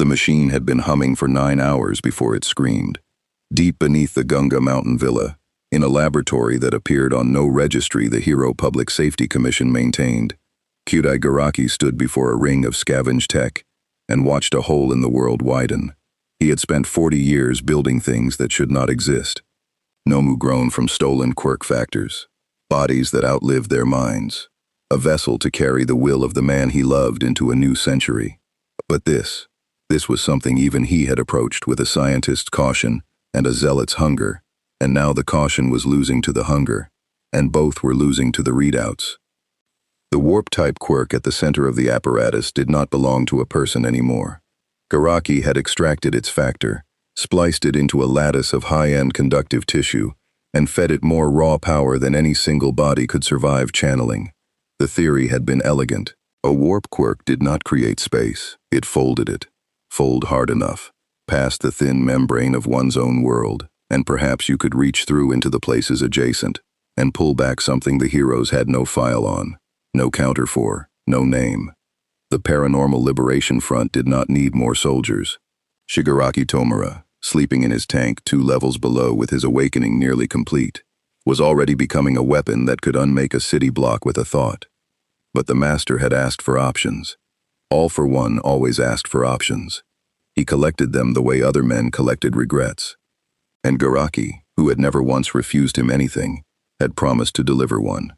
The machine had been humming for 9 hours before it screamed. Deep beneath the Gunga Mountain Villa, in a laboratory that appeared on no registry the Hero Public Safety Commission maintained, Kyudai Garaki stood before a ring of scavenged tech and watched a hole in the world widen. He had spent 40 years building things that should not exist. Nomu grown from stolen Quirk factors, bodies that outlived their minds, a vessel to carry the will of the man he loved into a new century. But this was something even he had approached with a scientist's caution and a zealot's hunger, and now the caution was losing to the hunger, and both were losing to the readouts. The warp-type Quirk at the center of the apparatus did not belong to a person anymore. Garaki had extracted its factor, spliced it into a lattice of high-end conductive tissue, and fed it more raw power than any single body could survive channeling. The theory had been elegant. A warp Quirk did not create space, it folded it. Fold hard enough, past the thin membrane of one's own world, and perhaps you could reach through into the places adjacent, and pull back something the heroes had no file on, no counter for, no name. The Paranormal Liberation Front did not need more soldiers. Shigaraki Tomura, sleeping in his tank 2 levels below with his awakening nearly complete, was already becoming a weapon that could unmake a city block with a thought. But the master had asked for options. All for One always asked for options. He collected them the way other men collected regrets. And Garaki, who had never once refused him anything, had promised to deliver one.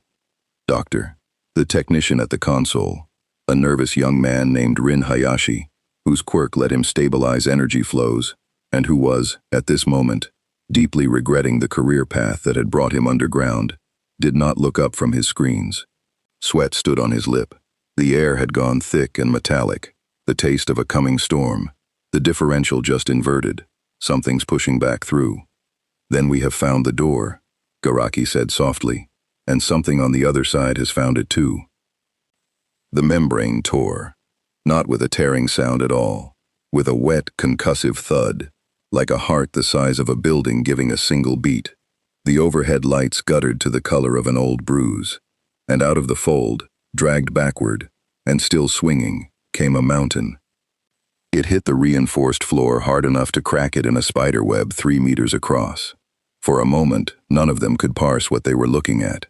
Doctor, the technician at the console, a nervous young man named Rin Hayashi, whose quirk let him stabilize energy flows, and who was, at this moment, deeply regretting the career path that had brought him underground, did not look up from his screens. Sweat stood on his lip. The air had gone thick and metallic, the taste of a coming storm. The differential just inverted. Something's pushing back through. Then we have found the door, Garaki said softly, and something on the other side has found it too. The membrane tore, not with a tearing sound at all, with a wet, concussive thud, like a heart the size of a building giving a single beat. The overhead lights guttered to the color of an old bruise, and out of the fold, dragged backward, and still swinging, came a mountain. It hit the reinforced floor hard enough to crack it in a spider web 3 meters across. For a moment, none of them could parse what they were looking at,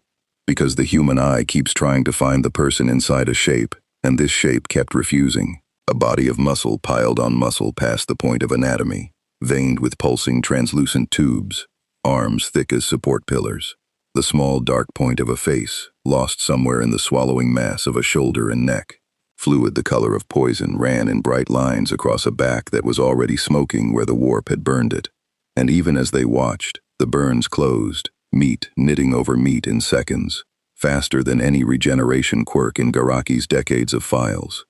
because the human eye keeps trying to find the person inside a shape, and this shape kept refusing. A body of muscle piled on muscle past the point of anatomy, veined with pulsing translucent tubes, arms thick as support pillars. The small dark point of a face, lost somewhere in the swallowing mass of a shoulder and neck. Fluid the color of poison ran in bright lines across a back that was already smoking where the warp had burned it. And even as they watched, the burns closed, meat knitting over meat in seconds, faster than any regeneration quirk in Garaki's decades of files.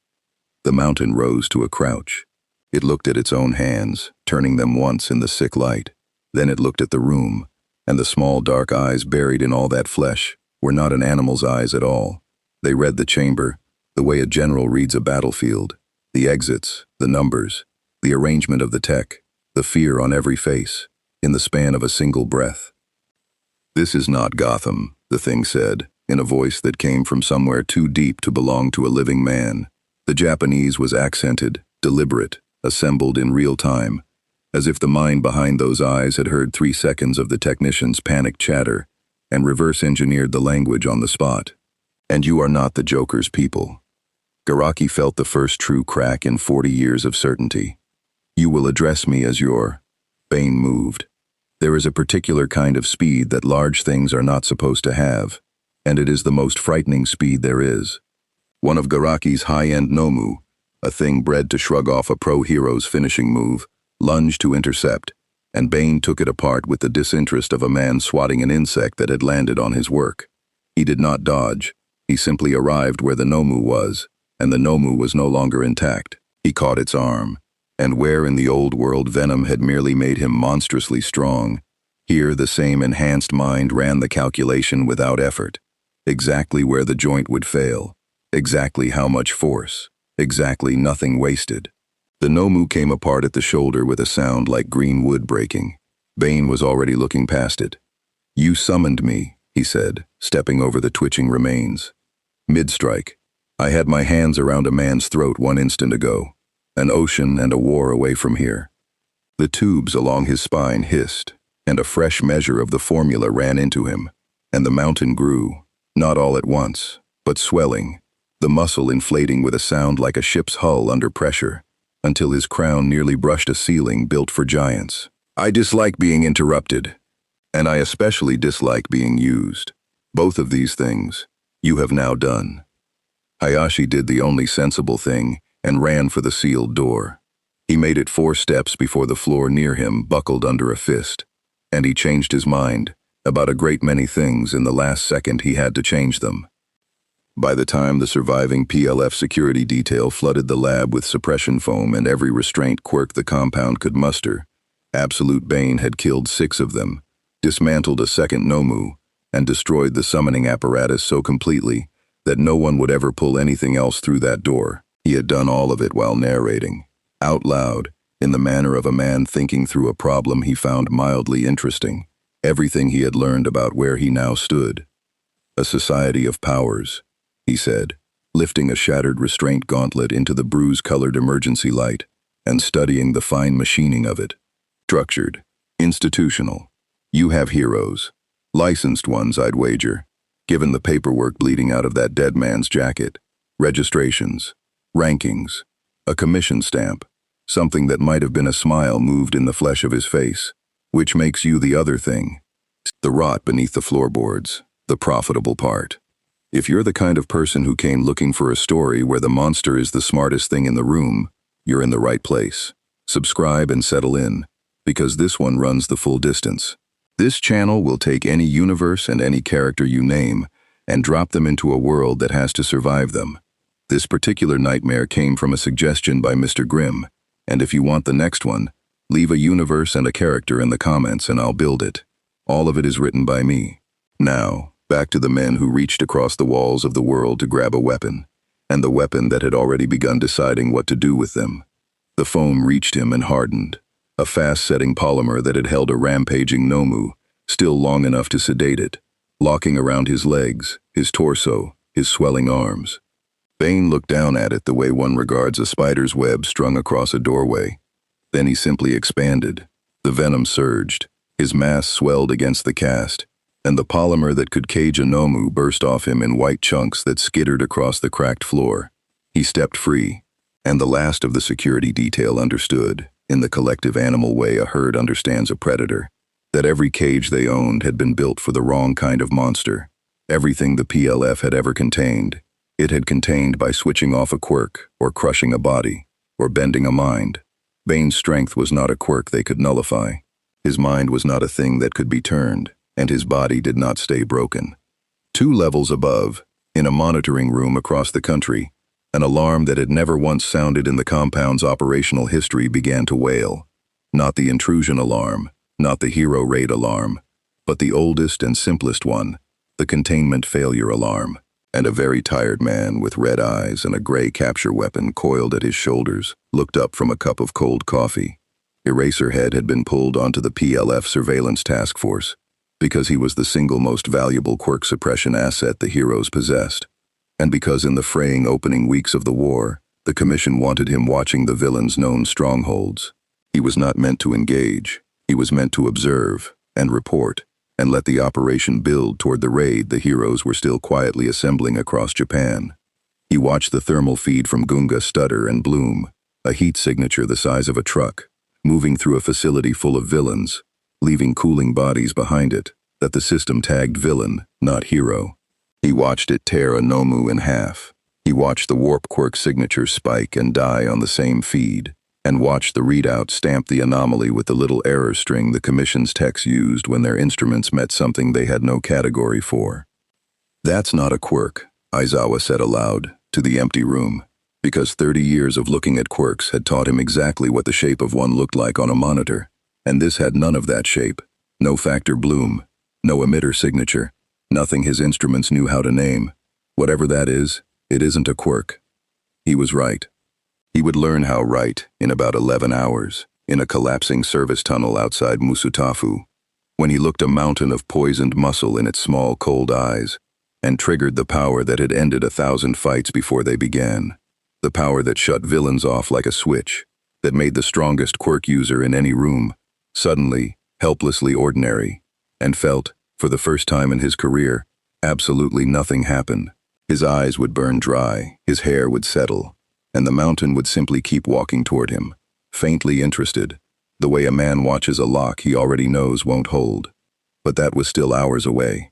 The mountain rose to a crouch. It looked at its own hands, turning them once in the sick light. Then it looked at the room, and the small dark eyes buried in all that flesh were not an animal's eyes at all. They read the chamber, the way a general reads a battlefield, the exits, the numbers, the arrangement of the tech, the fear on every face, in the span of a single breath. "This is not Gotham," the thing said, in a voice that came from somewhere too deep to belong to a living man. The Japanese was accented, deliberate, assembled in real time, as if the mind behind those eyes had heard 3 seconds of the technician's panicked chatter and reverse-engineered the language on the spot. "And you are not the Joker's people." Garaki felt the first true crack in 40 years of certainty. "You will address me as your..." Bane moved. "There is a particular kind of speed that large things are not supposed to have, and it is the most frightening speed there is." One of Garaki's high-end Nomu, a thing bred to shrug off a pro-hero's finishing move, lunged to intercept, and Bane took it apart with the disinterest of a man swatting an insect that had landed on his work. He did not dodge. He simply arrived where the Nomu was, and the Nomu was no longer intact. He caught its arm, and where in the old world venom had merely made him monstrously strong, here the same enhanced mind ran the calculation without effort. Exactly where the joint would fail, exactly how much force, exactly nothing wasted. The Nomu came apart at the shoulder with a sound like green wood breaking. Bane was already looking past it. "You summoned me," he said, stepping over the twitching remains. "Mid-strike. I had my hands around a man's throat 1 instant ago. An ocean and a war away from here. The tubes along his spine hissed, and a fresh measure of the formula ran into him, and the mountain grew, not all at once, but swelling, the muscle inflating with a sound like a ship's hull under pressure, until his crown nearly brushed a ceiling built for giants. I dislike being interrupted, and I especially dislike being used. Both of these things, you have now done. Hayashi did the only sensible thing and ran for the sealed door. He made it 4 steps before the floor near him buckled under a fist, and he changed his mind about a great many things in the last second he had to change them. By the time the surviving PLF security detail flooded the lab with suppression foam and every restraint Quirk the compound could muster, Absolute Bane had killed 6 of them, dismantled a second Nomu, and destroyed the summoning apparatus so completely that no one would ever pull anything else through that door. He had done all of it while narrating, out loud, in the manner of a man thinking through a problem he found mildly interesting, everything he had learned about where he now stood. A society of powers, he said, lifting a shattered restraint gauntlet into the bruise-colored emergency light and studying the fine machining of it. Structured, institutional. You have heroes. Licensed ones, I'd wager, given the paperwork bleeding out of that dead man's jacket. Registrations, rankings, a commission stamp, something that might have been a smile moved in the flesh of his face, which makes you the other thing. The rot beneath the floorboards, the profitable part. If you're the kind of person who came looking for a story where the monster is the smartest thing in the room, you're in the right place. Subscribe and settle in, because this one runs the full distance. This channel will take any universe and any character you name and drop them into a world that has to survive them. This particular nightmare came from a suggestion by Mr. Grimm, and if you want the next one, leave a universe and a character in the comments and I'll build it. All of it is written by me. Now, back to the men who reached across the walls of the world to grab a weapon, and the weapon that had already begun deciding what to do with them. The foam reached him and hardened, a fast-setting polymer that had held a rampaging Nomu, still long enough to sedate it, locking around his legs, his torso, his swelling arms. Bane looked down at it the way one regards a spider's web strung across a doorway. Then he simply expanded. The venom surged, his mass swelled against the cast, and the polymer that could cage a Nomu burst off him in white chunks that skittered across the cracked floor. He stepped free, and the last of the security detail understood, in the collective animal way a herd understands a predator, that every cage they owned had been built for the wrong kind of monster. Everything the PLF had ever contained, it had contained by switching off a quirk, or crushing a body, or bending a mind. Bane's strength was not a quirk they could nullify. His mind was not a thing that could be turned, and his body did not stay broken. 2 levels above, in a monitoring room across the country, an alarm that had never once sounded in the compound's operational history began to wail. Not the intrusion alarm, not the hero raid alarm, but the oldest and simplest one, the containment failure alarm. And a very tired man with red eyes and a gray capture weapon coiled at his shoulders looked up from a cup of cold coffee. Eraserhead had been pulled onto the PLF surveillance task force because he was the single most valuable quirk suppression asset the heroes possessed, and because in the fraying opening weeks of the war, the Commission wanted him watching the villains' known strongholds. He was not meant to engage. He was meant to observe and report, and let the operation build toward the raid the heroes were still quietly assembling across Japan. He watched the thermal feed from Gunga stutter and bloom, a heat signature the size of a truck, moving through a facility full of villains, leaving cooling bodies behind it that the system tagged villain, not hero. He watched it tear a Nomu in half. He watched the warp quirk signature spike and die on the same feed, and watched the readout stamp the anomaly with the little error string the Commission's techs used when their instruments met something they had no category for. That's not a quirk, Aizawa said aloud, to the empty room, because 30 years of looking at quirks had taught him exactly what the shape of one looked like on a monitor, and this had none of that shape, no factor bloom, no emitter signature, nothing his instruments knew how to name. Whatever that is, it isn't a quirk. He was right. He would learn how right in about 11 hours, in a collapsing service tunnel outside Musutafu, when he looked a mountain of poisoned muscle in its small, cold eyes, and triggered the power that had ended 1,000 fights before they began. The power that shut villains off like a switch, that made the strongest quirk user in any room suddenly, helplessly ordinary, and felt, for the first time in his career, absolutely nothing happened. His eyes would burn dry, his hair would settle, and the mountain would simply keep walking toward him, faintly interested, the way a man watches a lock he already knows won't hold. But that was still hours away.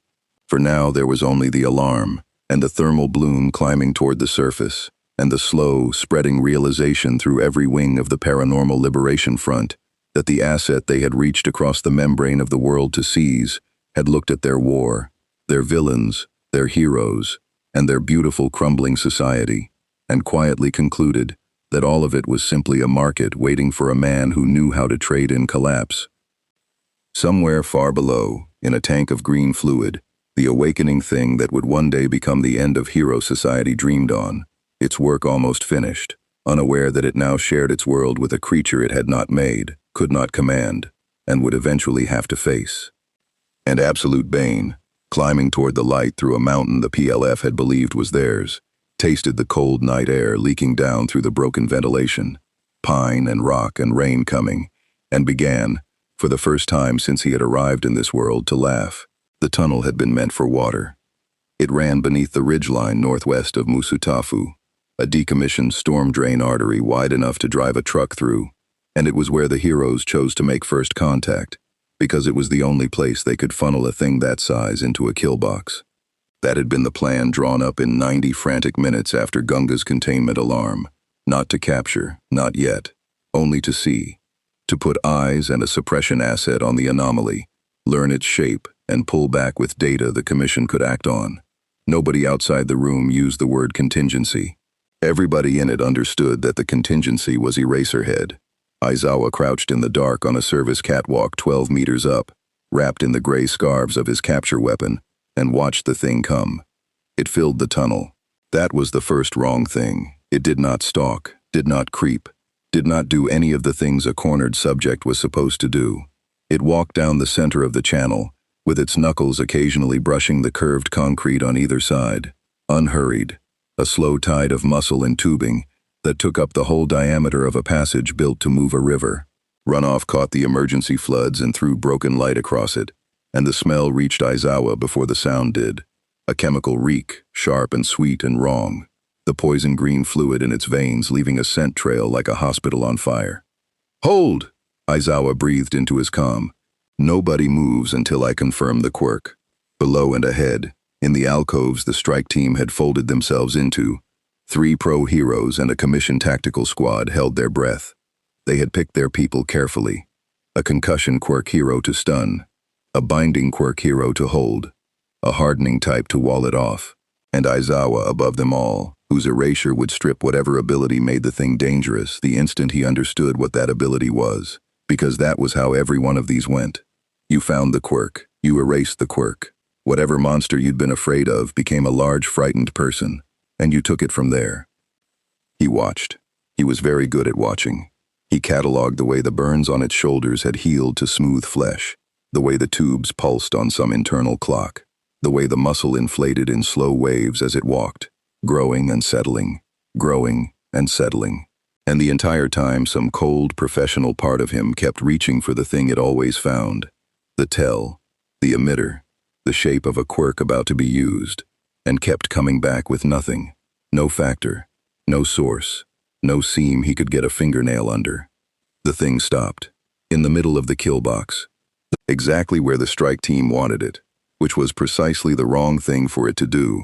For now there was only the alarm, and the thermal bloom climbing toward the surface, and the slow, spreading realization through every wing of the Paranormal Liberation Front that the asset they had reached across the membrane of the world to seize had looked at their war, their villains, their heroes, and their beautiful crumbling society, and quietly concluded that all of it was simply a market waiting for a man who knew how to trade in collapse. Somewhere far below, in a tank of green fluid, the awakening thing that would one day become the end of hero society dreamed on, its work almost finished, unaware that it now shared its world with a creature it had not made, could not command, and would eventually have to face. And absolute Bane, climbing toward the light through a mountain the PLF had believed was theirs, tasted the cold night air leaking down through the broken ventilation, pine and rock and rain coming, and began, for the first time since he had arrived in this world, to laugh. The tunnel had been meant for water. It ran beneath the ridgeline northwest of Musutafu, a decommissioned storm drain artery wide enough to drive a truck through, and it was where the heroes chose to make first contact, because it was the only place they could funnel a thing that size into a kill box. That had been the plan drawn up in 90 frantic minutes after Gunga's containment alarm. Not to capture, not yet, only to see. To put eyes and a suppression asset on the anomaly, learn its shape, and pull back with data the Commission could act on. Nobody outside the room used the word contingency. Everybody in it understood that the contingency was Eraserhead. Aizawa crouched in the dark on a service catwalk 12 meters up, wrapped in the gray scarves of his capture weapon, and watched the thing come. It filled the tunnel. That was the first wrong thing. It did not stalk, did not creep, did not do any of the things a cornered subject was supposed to do. It walked down the center of the channel, with its knuckles occasionally brushing the curved concrete on either side, unhurried, a slow tide of muscle and tubing that took up the whole diameter of a passage built to move a river. Runoff caught the emergency floods and threw broken light across it, and the smell reached Aizawa before the sound did. A chemical reek, sharp and sweet and wrong, the poison green fluid in its veins leaving a scent trail like a hospital on fire. "Hold!" Aizawa breathed into his comm. "Nobody moves until I confirm the quirk." Below and ahead, in the alcoves the strike team had folded themselves into, 3 pro heroes and a commission tactical squad held their breath. They had picked their people carefully. A concussion quirk hero to stun, a binding quirk hero to hold, a hardening type to wall it off, and Aizawa above them all, whose erasure would strip whatever ability made the thing dangerous the instant he understood what that ability was, because that was how every one of these went. You found the quirk, you erased the quirk. Whatever monster you'd been afraid of became a large frightened person, and you took it from there. He watched. He was very good at watching. He cataloged the way the burns on its shoulders had healed to smooth flesh, the way the tubes pulsed on some internal clock, the way the muscle inflated in slow waves as it walked, growing and settling, and the entire time some cold, professional part of him kept reaching for the thing it always found, the tell, the emitter, the shape of a quirk about to be used, and kept coming back with nothing, no factor, no source, no seam he could get a fingernail under. The thing stopped, in the middle of the kill box, exactly where the strike team wanted it, which was precisely the wrong thing for it to do,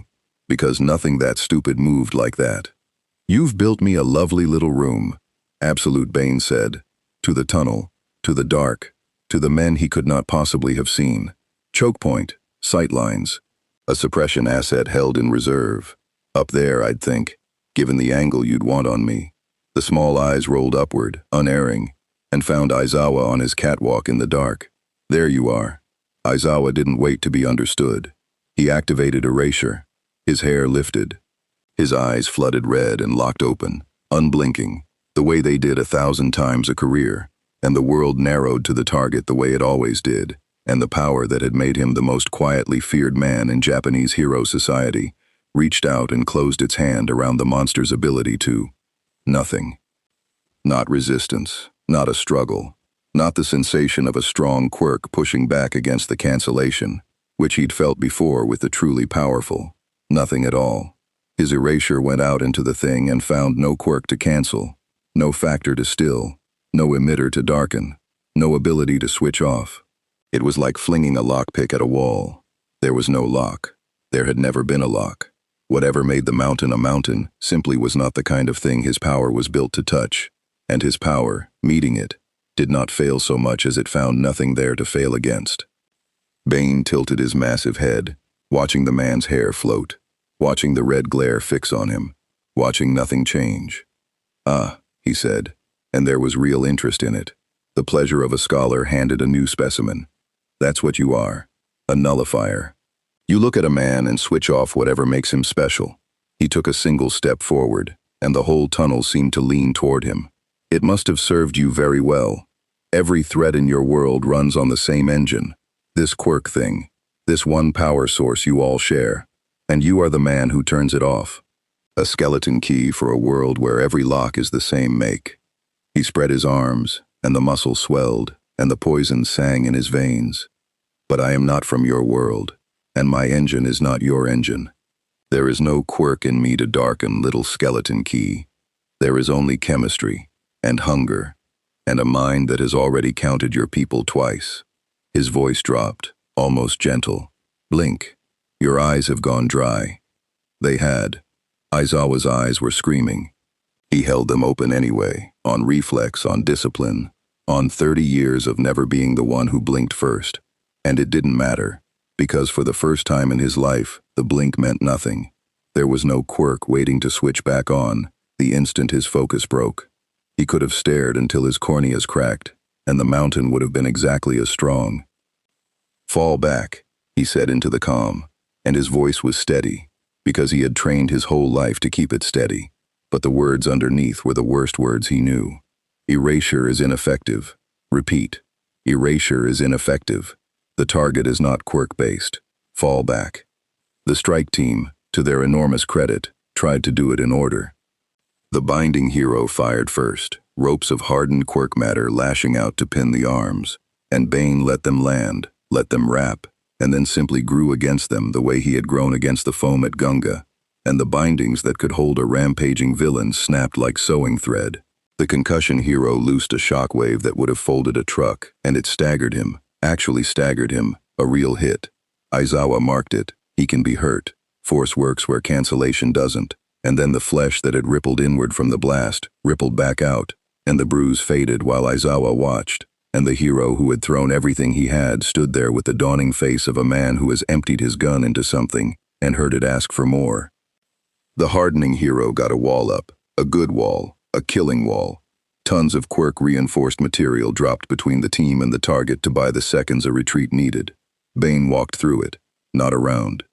because nothing that stupid moved like that. "You've built me a lovely little room," Absolute Bane said, to the tunnel, to the dark, to the men he could not possibly have seen. Choke point, sight lines, a suppression asset held in reserve. Up there, I'd think, given the angle you'd want on me. The small eyes rolled upward, unerring, and found Aizawa on his catwalk in the dark. There you are. Aizawa didn't wait to be understood. He activated erasure. His hair lifted. His eyes flooded red and locked open, unblinking, the way they did 1,000 times a career, and the world narrowed to the target the way it always did, and the power that had made him the most quietly feared man in Japanese hero society reached out and closed its hand around the monster's ability to Nothing. Not resistance, not a struggle, not the sensation of a strong quirk pushing back against the cancellation, which he'd felt before with the truly powerful. Nothing at all. His erasure went out into the thing and found no quirk to cancel, no factor to still, no emitter to darken, no ability to switch off. It was like flinging a lockpick at a wall. There was no lock. There had never been a lock. Whatever made the mountain a mountain simply was not the kind of thing his power was built to touch, and his power, meeting it, did not fail so much as it found nothing there to fail against. Bane tilted his massive head, watching the man's hair float, watching the red glare fix on him, watching nothing change. "Ah," he said, and there was real interest in it. The pleasure of a scholar handed a new specimen. "That's what you are, a nullifier. You look at a man and switch off whatever makes him special." He took a single step forward, and the whole tunnel seemed to lean toward him. "It must have served you very well. Every thread in your world runs on the same engine. This quirk thing, this one power source you all share, and you are the man who turns it off. A skeleton key for a world where every lock is the same make." He spread his arms, and the muscle swelled, and the poison sang in his veins. "But I am not from your world, and my engine is not your engine. There is no quirk in me to darken little skeleton key. There is only chemistry, and hunger, and a mind that has already counted your people twice." His voice dropped, almost gentle. "Blink. Your eyes have gone dry." They had. Aizawa's eyes were screaming. He held them open anyway, on reflex, on discipline, on 30 years of never being the one who blinked first. And it didn't matter, because for the first time in his life, the blink meant nothing. There was no quirk waiting to switch back on the instant his focus broke. He could have stared until his corneas cracked, and the mountain would have been exactly as strong. "Fall back," he said into the calm, and his voice was steady, because he had trained his whole life to keep it steady. But the words underneath were the worst words he knew. "Erasure is ineffective. Repeat. Erasure is ineffective. The target is not quirk-based. Fall back." The strike team, to their enormous credit, tried to do it in order. The binding hero fired first, ropes of hardened quirk matter lashing out to pin the arms, and Bane let them land, let them wrap, and then simply grew against them the way he had grown against the foam at Gunga, and the bindings that could hold a rampaging villain snapped like sewing thread. The concussion hero loosed a shockwave that would have folded a truck, and it staggered him, actually staggered him, a real hit. Aizawa marked it. He can be hurt. Force works where cancellation doesn't. And then the flesh that had rippled inward from the blast rippled back out, and the bruise faded while Aizawa watched, and the hero who had thrown everything he had stood there with the dawning face of a man who has emptied his gun into something and heard it ask for more. The hardening hero got a wall up, a good wall, a killing wall. Tons of quirk-reinforced material dropped between the team and the target to buy the seconds a retreat needed. Bane walked through it, not around.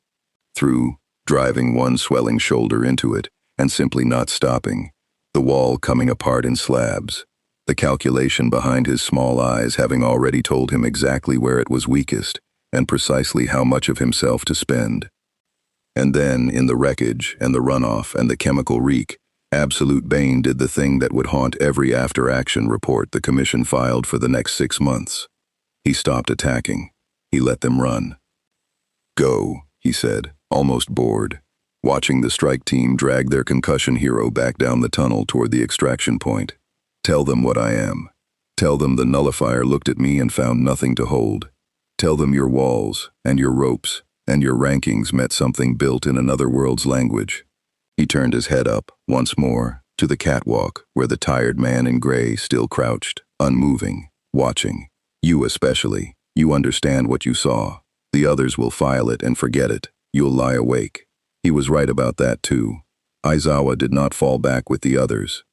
Through, driving one swelling shoulder into it, and simply not stopping, the wall coming apart in slabs, the calculation behind his small eyes having already told him exactly where it was weakest, and precisely how much of himself to spend. And then, in the wreckage, and the runoff, and the chemical reek, Absolute Bane did the thing that would haunt every after-action report the Commission filed for the next 6 months. He stopped attacking. He let them run. "Go," he said, almost bored, watching the strike team drag their concussion hero back down the tunnel toward the extraction point. "Tell them what I am. Tell them the nullifier looked at me and found nothing to hold. Tell them your walls, and your ropes, and your rankings met something built in another world's language." He turned his head up, once more, to the catwalk where the tired man in gray still crouched, unmoving, watching. "You especially. You understand what you saw. The others will file it and forget it. You'll lie awake." He was right about that too. Aizawa did not fall back with the others.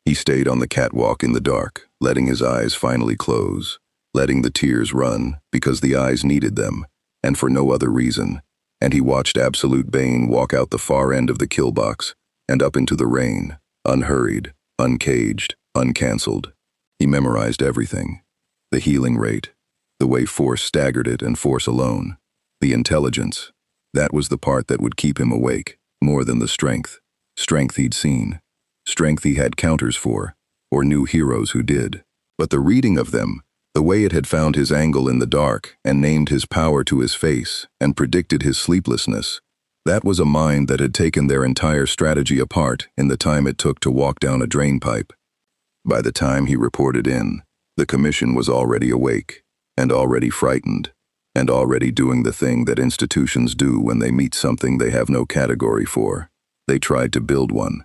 He stayed on the catwalk in the dark, letting his eyes finally close, letting the tears run because the eyes needed them, and for no other reason. And he watched Absolute Bane walk out the far end of the kill box and up into the rain, unhurried, uncaged, uncancelled. He memorized everything. The healing rate, the way force staggered it and force alone, the intelligence. That was the part that would keep him awake, more than the strength. Strength he'd seen. strength he had counters for, or knew heroes who did. But the reading of them, the way it had found his angle in the dark and named his power to his face and predicted his sleeplessness, that was a mind that had taken their entire strategy apart in the time it took to walk down a drain pipe. By the time he reported in, the commission was already awake, and already frightened, and already doing the thing that institutions do when they meet something they have no category for. They tried to build one.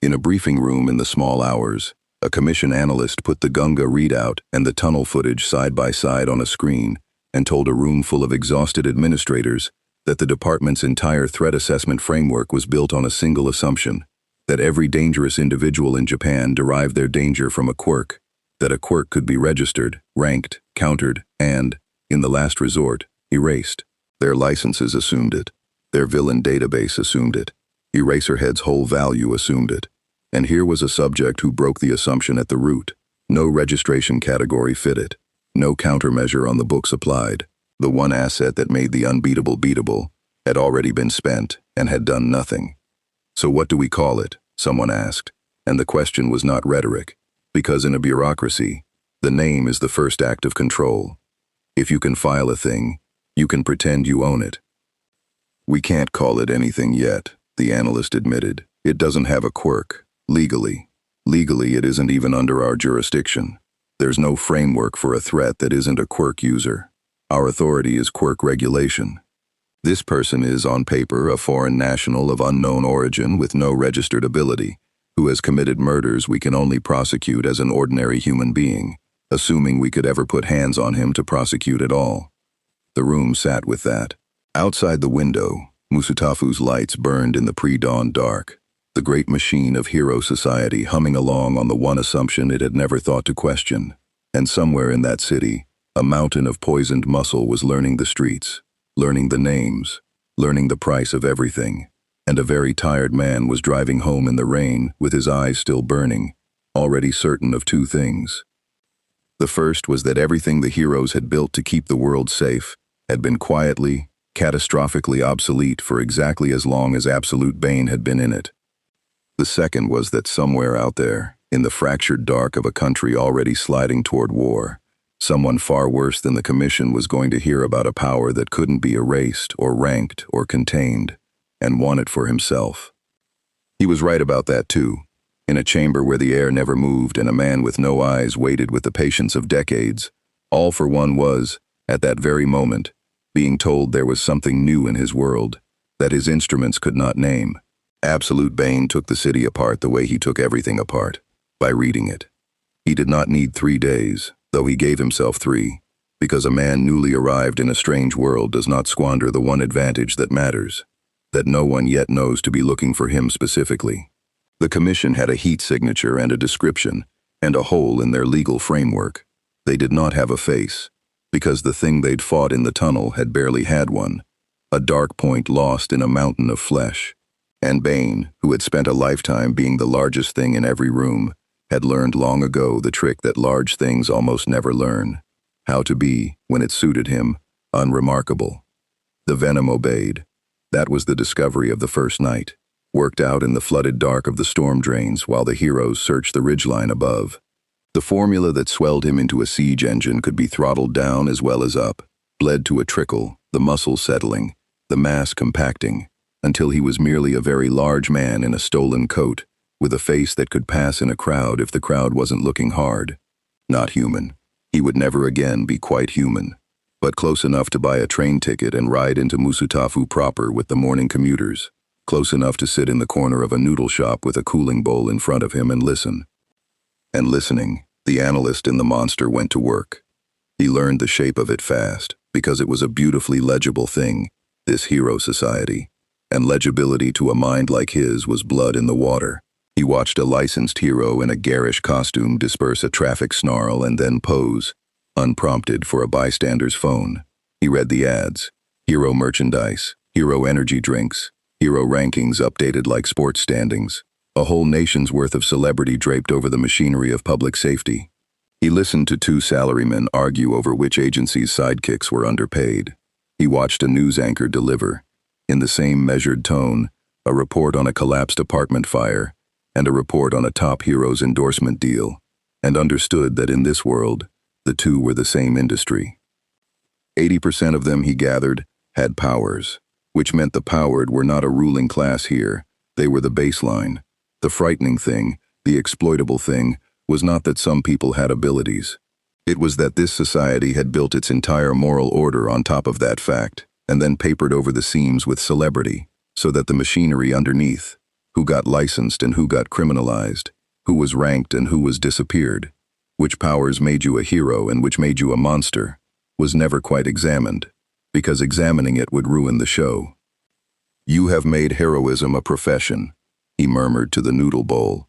In a briefing room in the small hours, a commission analyst put the Gunga readout and the tunnel footage side by side on a screen and told a room full of exhausted administrators that the department's entire threat assessment framework was built on a single assumption, that every dangerous individual in Japan derived their danger from a quirk, that a quirk could be registered, ranked, countered, and, in the last resort, erased. Their licenses assumed it. Their villain database assumed it. Eraserhead's whole value assumed it. And here was a subject who broke the assumption at the root. No registration category fit it. No countermeasure on the books applied. The one asset that made the unbeatable beatable had already been spent and had done nothing. So what do we call it? Someone asked. And the question was not rhetoric, because in a bureaucracy, the name is the first act of control. If you can file a thing, you can pretend you own it. We can't call it anything yet, the analyst admitted. It doesn't have a quirk, legally. Legally, it isn't even under our jurisdiction. There's no framework for a threat that isn't a quirk user. Our authority is quirk regulation. This person is, on paper, a foreign national of unknown origin with no registered ability, who has committed murders we can only prosecute as an ordinary human being, assuming we could ever put hands on him to prosecute at all. The room sat with that. Outside the window, Musutafu's lights burned in the pre-dawn dark, the great machine of hero society humming along on the one assumption it had never thought to question. And somewhere in that city, a mountain of poisoned muscle was learning the streets, learning the names, learning the price of everything, and a very tired man was driving home in the rain with his eyes still burning, already certain of two things. The first was that everything the heroes had built to keep the world safe had been quietly, catastrophically obsolete for exactly as long as absolute Bane had been in it. The second was that somewhere out there, in the fractured dark of a country already sliding toward war, someone far worse than the commission was going to hear about a power that couldn't be erased or ranked or contained, and want it for himself. He was right about that too. In a chamber where the air never moved and a man with no eyes waited with the patience of decades, all for one was, at that very moment, being told there was something new in his world, that his instruments could not name. Absolute Bane took the city apart the way he took everything apart, by reading it. He did not need 3 days, though he gave himself 3, because a man newly arrived in a strange world does not squander the one advantage that matters, that no one yet knows to be looking for him specifically. The commission had a heat signature and a description, and a hole in their legal framework. They did not have a face, because the thing they'd fought in the tunnel had barely had one, a dark point lost in a mountain of flesh. And Bane, who had spent a lifetime being the largest thing in every room, had learned long ago the trick that large things almost never learn, how to be, when it suited him, unremarkable. The venom obeyed. That was the discovery of the first night, worked out in the flooded dark of the storm drains while the heroes searched the ridgeline above. The formula that swelled him into a siege engine could be throttled down as well as up, bled to a trickle, the muscles settling, the mass compacting, until he was merely a very large man in a stolen coat, with a face that could pass in a crowd if the crowd wasn't looking hard. Not human. He would never again be quite human, but close enough to buy a train ticket and ride into Musutafu proper with the morning commuters, close enough to sit in the corner of a noodle shop with a cooling bowl in front of him and listen. And listening, the analyst in the monster went to work. He learned the shape of it fast, because it was a beautifully legible thing, this hero society, and legibility to a mind like his was blood in the water. He watched a licensed hero in a garish costume disperse a traffic snarl and then pose, unprompted, for a bystander's phone. He read the ads: hero merchandise, hero energy drinks, hero rankings updated like sports standings, a whole nation's worth of celebrity draped over the machinery of public safety. He listened to 2 salarymen argue over which agency's sidekicks were underpaid. He watched a news anchor deliver, in the same measured tone, a report on a collapsed apartment fire, and a report on a top hero's endorsement deal, and understood that in this world, the two were the same industry. 80% of them, he gathered, had powers, which meant the powered were not a ruling class here. They were the baseline. The frightening thing, the exploitable thing, was not that some people had abilities. It was that this society had built its entire moral order on top of that fact, and then papered over the seams with celebrity, so that the machinery underneath, who got licensed and who got criminalized, who was ranked and who was disappeared, which powers made you a hero and which made you a monster, was never quite examined, because examining it would ruin the show. "You have made heroism a profession," he murmured to the noodle bowl,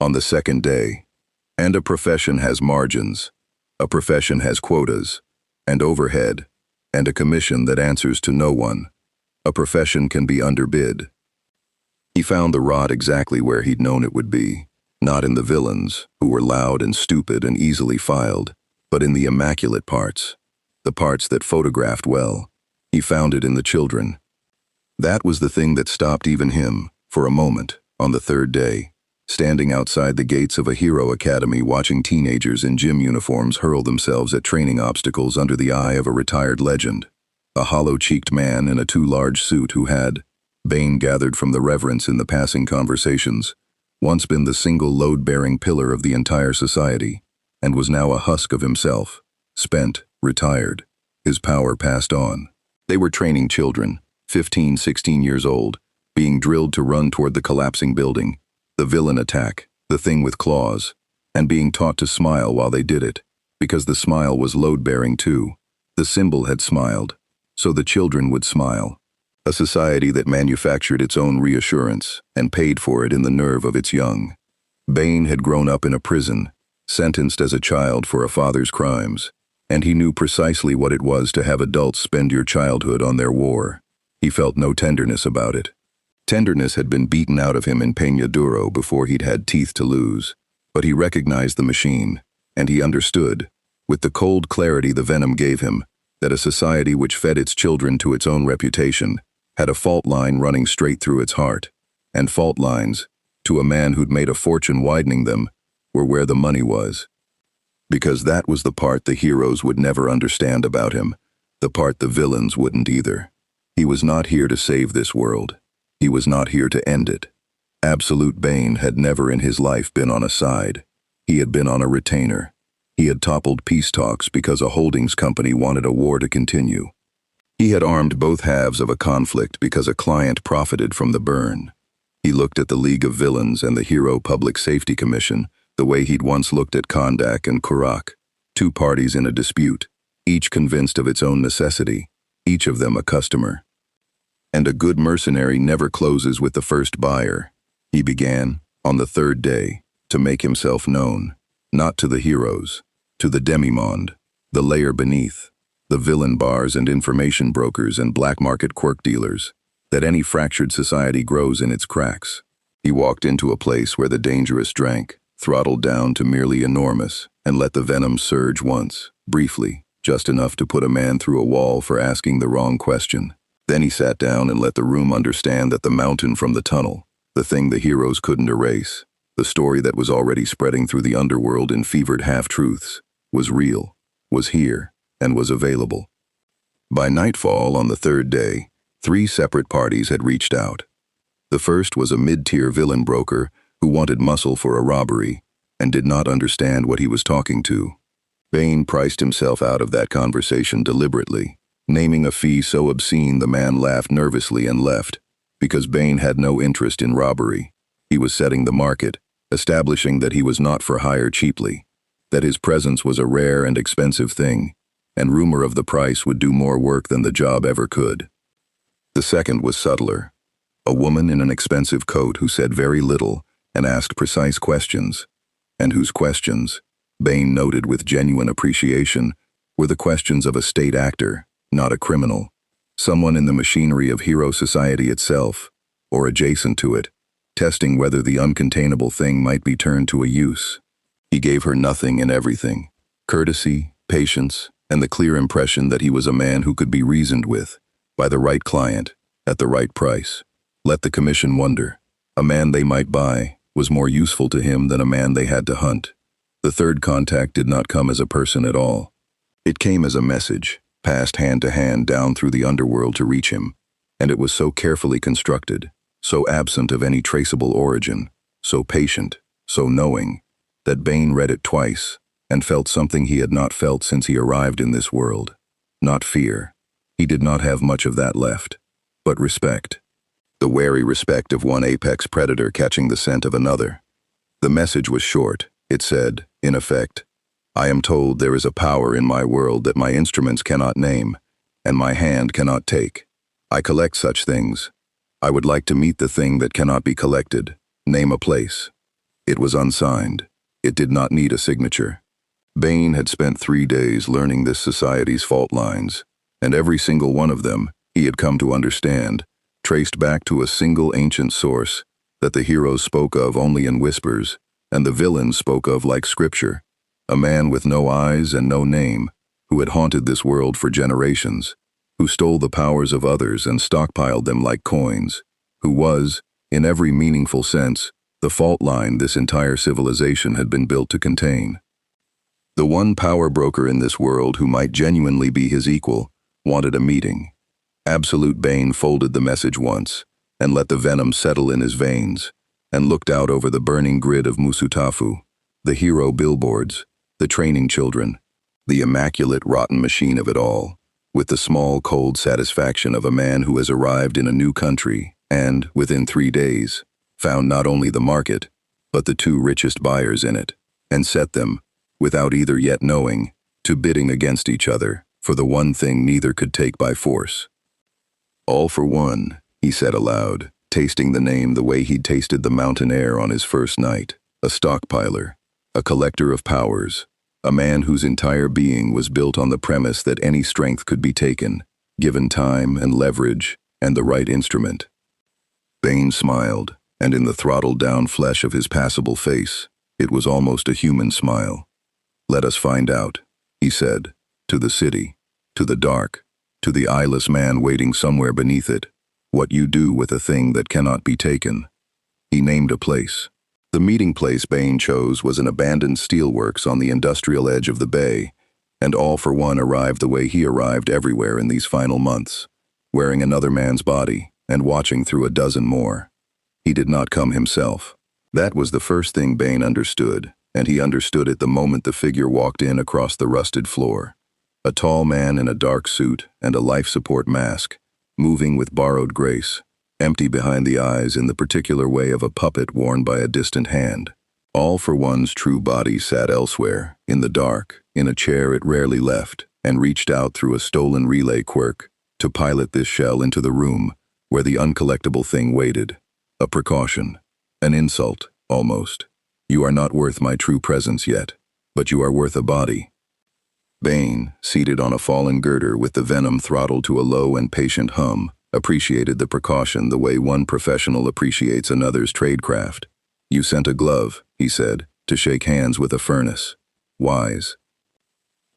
on the second day. "And a profession has margins. A profession has quotas, and overhead, and a commission that answers to no one. A profession can be underbid." He found the rot exactly where he'd known it would be, not in the villains, who were loud and stupid and easily filed, but in the immaculate parts, the parts that photographed well. He found it in the children. That was the thing that stopped even him, for a moment, on the third day, standing outside the gates of a hero academy watching teenagers in gym uniforms hurl themselves at training obstacles under the eye of a retired legend, a hollow-cheeked man in a too large suit who had, Bane gathered from the reverence in the passing conversations, once been the single load-bearing pillar of the entire society, and was now a husk of himself, spent, retired, his power passed on. They were training children, 15, 16 years old, being drilled to run toward the collapsing building, the villain attack, the thing with claws, and being taught to smile while they did it, because the smile was load-bearing too. The symbol had smiled, so the children would smile. A society that manufactured its own reassurance and paid for it in the nerve of its young. Bane had grown up in a prison, sentenced as a child for a father's crimes, and he knew precisely what it was to have adults spend your childhood on their war. He felt no tenderness about it. Tenderness had been beaten out of him in Peña Duro before he'd had teeth to lose, but he recognized the machine, and he understood, with the cold clarity the venom gave him, that a society which fed its children to its own reputation had a fault line running straight through its heart, and fault lines, to a man who'd made a fortune widening them, were where the money was. Because that was the part the heroes would never understand about him, the part the villains wouldn't either. He was not here to save this world. He was not here to end it. Absolute Bane had never in his life been on a side. He had been on a retainer. He had toppled peace talks because a holdings company wanted a war to continue. He had armed both halves of a conflict because a client profited from the burn. He looked at the League of Villains and the Hero Public Safety Commission the way he'd once looked at Kondak and Quirk, two parties in a dispute, each convinced of its own necessity, each of them a customer. And a good mercenary never closes with the first buyer. He began, on the third day, to make himself known, not to the heroes, to the demimonde, the layer beneath, the villain bars and information brokers and black market quirk dealers, that any fractured society grows in its cracks. He walked into a place where the dangerous drank, throttled down to merely enormous, and let the venom surge once, briefly, just enough to put a man through a wall for asking the wrong question. Then he sat down and let the room understand that the mountain from the tunnel, the thing the heroes couldn't erase, the story that was already spreading through the underworld in fevered half-truths, was real, was here, and was available. By nightfall on the third day, 3 separate parties had reached out. The first was a mid-tier villain broker who wanted muscle for a robbery and did not understand what he was talking to. Bane priced himself out of that conversation deliberately, naming a fee so obscene the man laughed nervously and left, because Bane had no interest in robbery. He was setting the market, establishing that he was not for hire cheaply, that his presence was a rare and expensive thing, and rumor of the price would do more work than the job ever could. The second was subtler, a woman in an expensive coat who said very little and asked precise questions, and whose questions, Bane noted with genuine appreciation, were the questions of a state actor, not a criminal, someone in the machinery of hero society itself, or adjacent to it, testing whether the uncontainable thing might be turned to a use. He gave her nothing and everything, courtesy, patience, and the clear impression that he was a man who could be reasoned with, by the right client, at the right price. Let the commission wonder, a man they might buy, was more useful to him than a man they had to hunt. The third contact did not come as a person at all. It came as a message, passed hand to hand down through the underworld to reach him, and it was so carefully constructed, so absent of any traceable origin, so patient, so knowing, that Bane read it twice and felt something he had not felt since he arrived in this world. Not fear. He did not have much of that left, but respect. The wary respect of one apex predator catching the scent of another. The message was short. It said, in effect, I am told there is a power in my world that my instruments cannot name, and my hand cannot take. I collect such things. I would like to meet the thing that cannot be collected. Name a place. It was unsigned. It did not need a signature. Bane had spent 3 days learning this society's fault lines, and every single one of them, he had come to understand, traced back to a single ancient source that the heroes spoke of only in whispers, and the villains spoke of like scripture. A man with no eyes and no name, who had haunted this world for generations, who stole the powers of others and stockpiled them like coins, who was, in every meaningful sense, the fault line this entire civilization had been built to contain. The one power broker in this world who might genuinely be his equal wanted a meeting. Absolute Bane folded the message once, and let the venom settle in his veins, and looked out over the burning grid of Musutafu, the hero billboards, the training children, the immaculate rotten machine of it all, with the small, cold satisfaction of a man who has arrived in a new country and, within 3 days, found not only the market, but the 2 richest buyers in it, and set them, without either yet knowing, to bidding against each other for the one thing neither could take by force. All for one, he said aloud, tasting the name the way he'd tasted the mountain air on his first night, a stockpiler, a collector of powers, a man whose entire being was built on the premise that any strength could be taken, given time and leverage and the right instrument. Bane smiled, and in the throttled-down flesh of his passable face, it was almost a human smile. Let us find out, he said, to the city, to the dark, to the eyeless man waiting somewhere beneath it, what you do with a thing that cannot be taken. He named a place. The meeting place Bane chose was an abandoned steelworks on the industrial edge of the bay, and all for one arrived the way he arrived everywhere in these final months, wearing another man's body and watching through a dozen more. He did not come himself. That was the first thing Bane understood, and he understood it the moment the figure walked in across the rusted floor. A tall man in a dark suit and a life support mask, moving with borrowed grace, empty behind the eyes in the particular way of a puppet worn by a distant hand. All for one's true body sat elsewhere, in the dark, in a chair it rarely left, and reached out through a stolen relay quirk to pilot this shell into the room where the uncollectible thing waited. A precaution, an insult, almost. You are not worth my true presence yet, but you are worth a body. Bane, seated on a fallen girder with the venom throttled to a low and patient hum, appreciated the precaution the way one professional appreciates another's tradecraft. You sent a glove, he said, to shake hands with a furnace. Wise.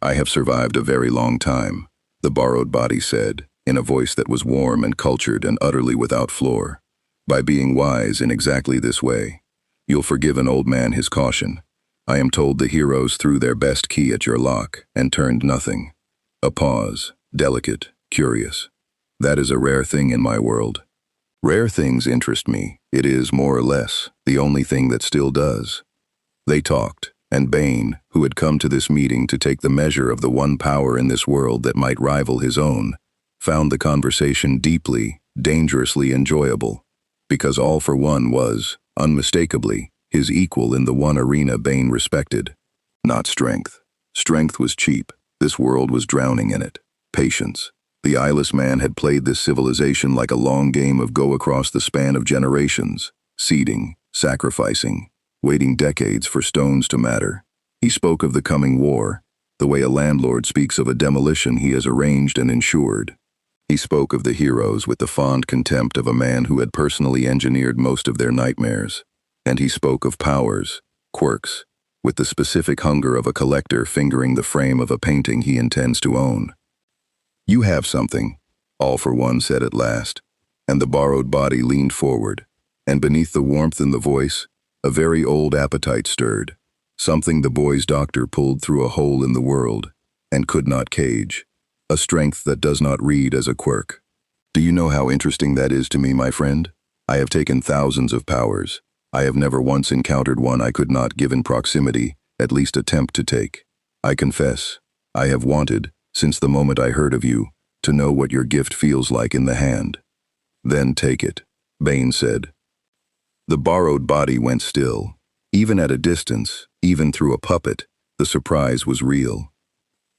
I have survived a very long time, the borrowed body said, in a voice that was warm and cultured and utterly without flaw. By being wise in exactly this way. You'll forgive an old man his caution. I am told the heroes threw their best key at your lock and turned nothing. A pause, delicate, curious. That is a rare thing in my world. Rare things interest me. It is, more or less, the only thing that still does. They talked, and Bane, who had come to this meeting to take the measure of the one power in this world that might rival his own, found the conversation deeply, dangerously enjoyable, because all for one was, unmistakably, his equal in the one arena Bane respected. Not strength. Strength was cheap. This world was drowning in it. Patience. The eyeless man had played this civilization like a long game of go across the span of generations, seeding, sacrificing, waiting decades for stones to matter. He spoke of the coming war, the way a landlord speaks of a demolition he has arranged and insured. He spoke of the heroes with the fond contempt of a man who had personally engineered most of their nightmares. And he spoke of powers, quirks, with the specific hunger of a collector fingering the frame of a painting he intends to own. You have something, all for one said at last, and the borrowed body leaned forward, and beneath the warmth in the voice, A very old appetite stirred, something the boy's doctor pulled through a hole in the world and could not cage, a strength that does not read as a quirk. Do you know how interesting that is to me, my friend? I have taken thousands of powers. I have never once encountered one I could not, given proximity, at least attempt to take. I confess, I have wanted, since the moment I heard of you, to know what your gift feels like in the hand. Then take it, Bane said. The borrowed body went still. Even at a distance, even through a puppet, the surprise was real.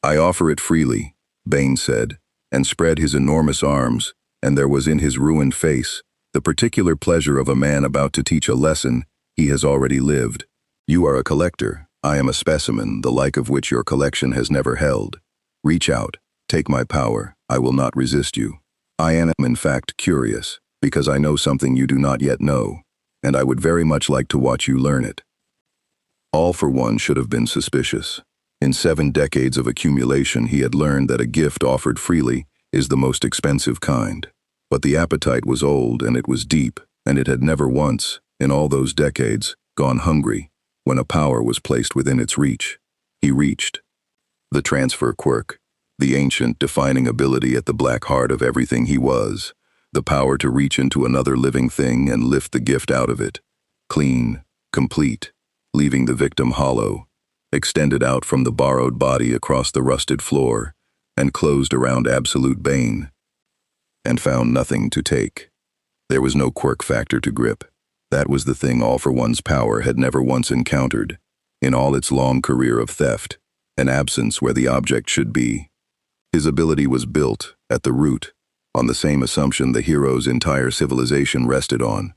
I offer it freely, Bane said, and spread his enormous arms, and there was in his ruined face the particular pleasure of a man about to teach a lesson he has already lived. You are a collector. I am a specimen, the like of which your collection has never held. Reach out, take my power, I will not resist you. I am in fact curious, because I know something you do not yet know, and I would very much like to watch you learn it. All for one should have been suspicious. In 7 decades of accumulation he had learned that a gift offered freely is the most expensive kind. But the appetite was old and it was deep, and it had never once, in all those decades, gone hungry when a power was placed within its reach. He reached. The transfer quirk, the ancient defining ability at the black heart of everything he was, the power to reach into another living thing and lift the gift out of it, clean, complete, leaving the victim hollow, extended out from the borrowed body across the rusted floor, and closed around absolute Bane, and found nothing to take. There was no quirk factor to grip. That was the thing All for One's power had never once encountered, in all its long career of theft, an absence where the object should be. His ability was built, at the root, on the same assumption the hero's entire civilization rested on.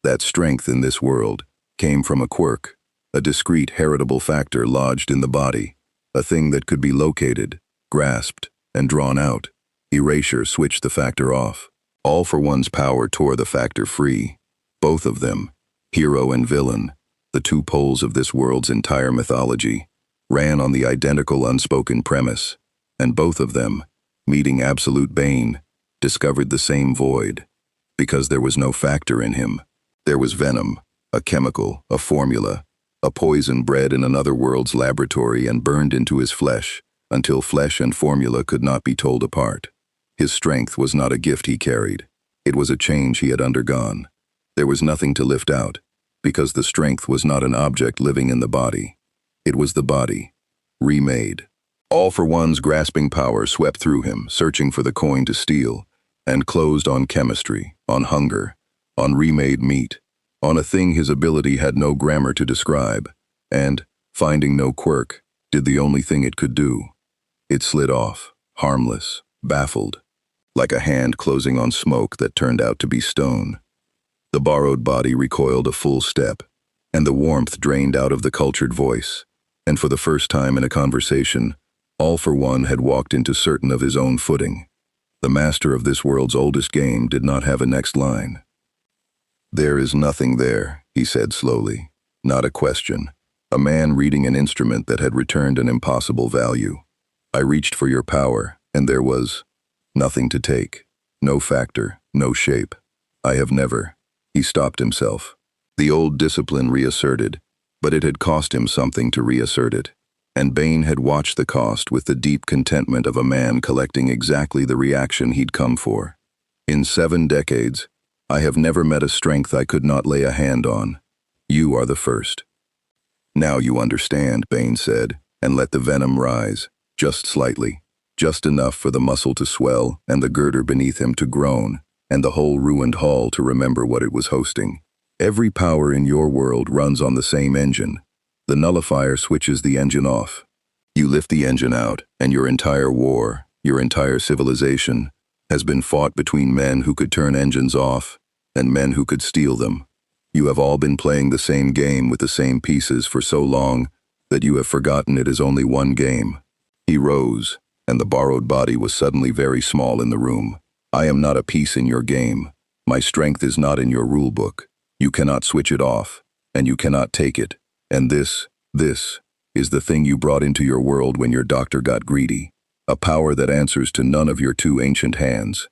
That strength in this world came from a quirk, a discrete heritable factor lodged in the body, a thing that could be located, grasped, and drawn out. Erasure switched the factor off. All for One's power tore the factor free. Both of them, hero and villain, the two poles of this world's entire mythology, ran on the identical unspoken premise, and both of them, meeting absolute Bane, discovered the same void. Because there was no factor in him. There was venom, a chemical, a formula, a poison bred in another world's laboratory and burned into his flesh, until flesh and formula could not be told apart. His strength was not a gift he carried. It was a change he had undergone. There was nothing to lift out, because the strength was not an object living in the body. It was the body, remade. All for One's grasping power swept through him, searching for the coin to steal, and closed on chemistry, on hunger, on remade meat, on a thing his ability had no grammar to describe, and, finding no quirk, did the only thing it could do. It slid off, harmless, baffled, like a hand closing on smoke that turned out to be stone. The borrowed body recoiled a full step, and the warmth drained out of the cultured voice, and for the first time in a conversation, All for One had walked into certain of his own footing. The master of this world's oldest game did not have a next line. There is nothing there, he said slowly, not a question, a man reading an instrument that had returned an impossible value. I reached for your power, and there was nothing to take, no factor, no shape. I have never. He stopped himself. The old discipline reasserted, but it had cost him something to reassert it, and Bane had watched the cost with the deep contentment of a man collecting exactly the reaction he'd come for. In 7 decades, I have never met a strength I could not lay a hand on. You are the first. Now you understand, Bane said, and let the venom rise, just slightly, just enough for the muscle to swell and the girder beneath him to groan, and the whole ruined hall to remember what it was hosting. Every power in your world runs on the same engine. The nullifier switches the engine off. You lift the engine out, and your entire war, your entire civilization, has been fought between men who could turn engines off and men who could steal them. You have all been playing the same game with the same pieces for so long that you have forgotten it is only one game. He rose, and the borrowed body was suddenly very small in the room. I am not a piece in your game. My strength is not in your rule book. You cannot switch it off, and you cannot take it. And this is the thing you brought into your world when your doctor got greedy. A power that answers to none of your 2 ancient hands.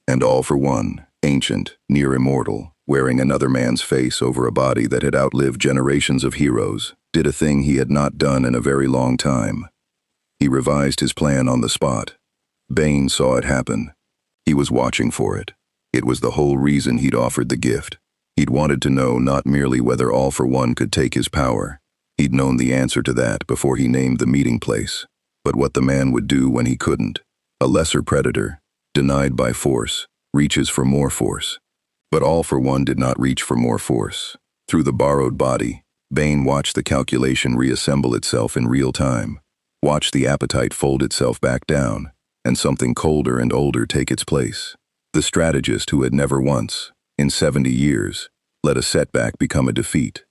And All for One, ancient, near immortal, wearing another man's face over a body that had outlived generations of heroes, did a thing he had not done in a very long time. He revised his plan on the spot. Bane saw it happen. He was watching for it. It was the whole reason he'd offered the gift. He'd wanted to know not merely whether All for One could take his power. He'd known the answer to that before he named the meeting place, but what the man would do when he couldn't. A lesser predator, denied by force, reaches for more force. But All for One did not reach for more force. Through the borrowed body, Bane watched the calculation reassemble itself in real time, watched the appetite fold itself back down, and something colder and older take its place. The strategist who had never once, in 70 years, let a setback become a defeat.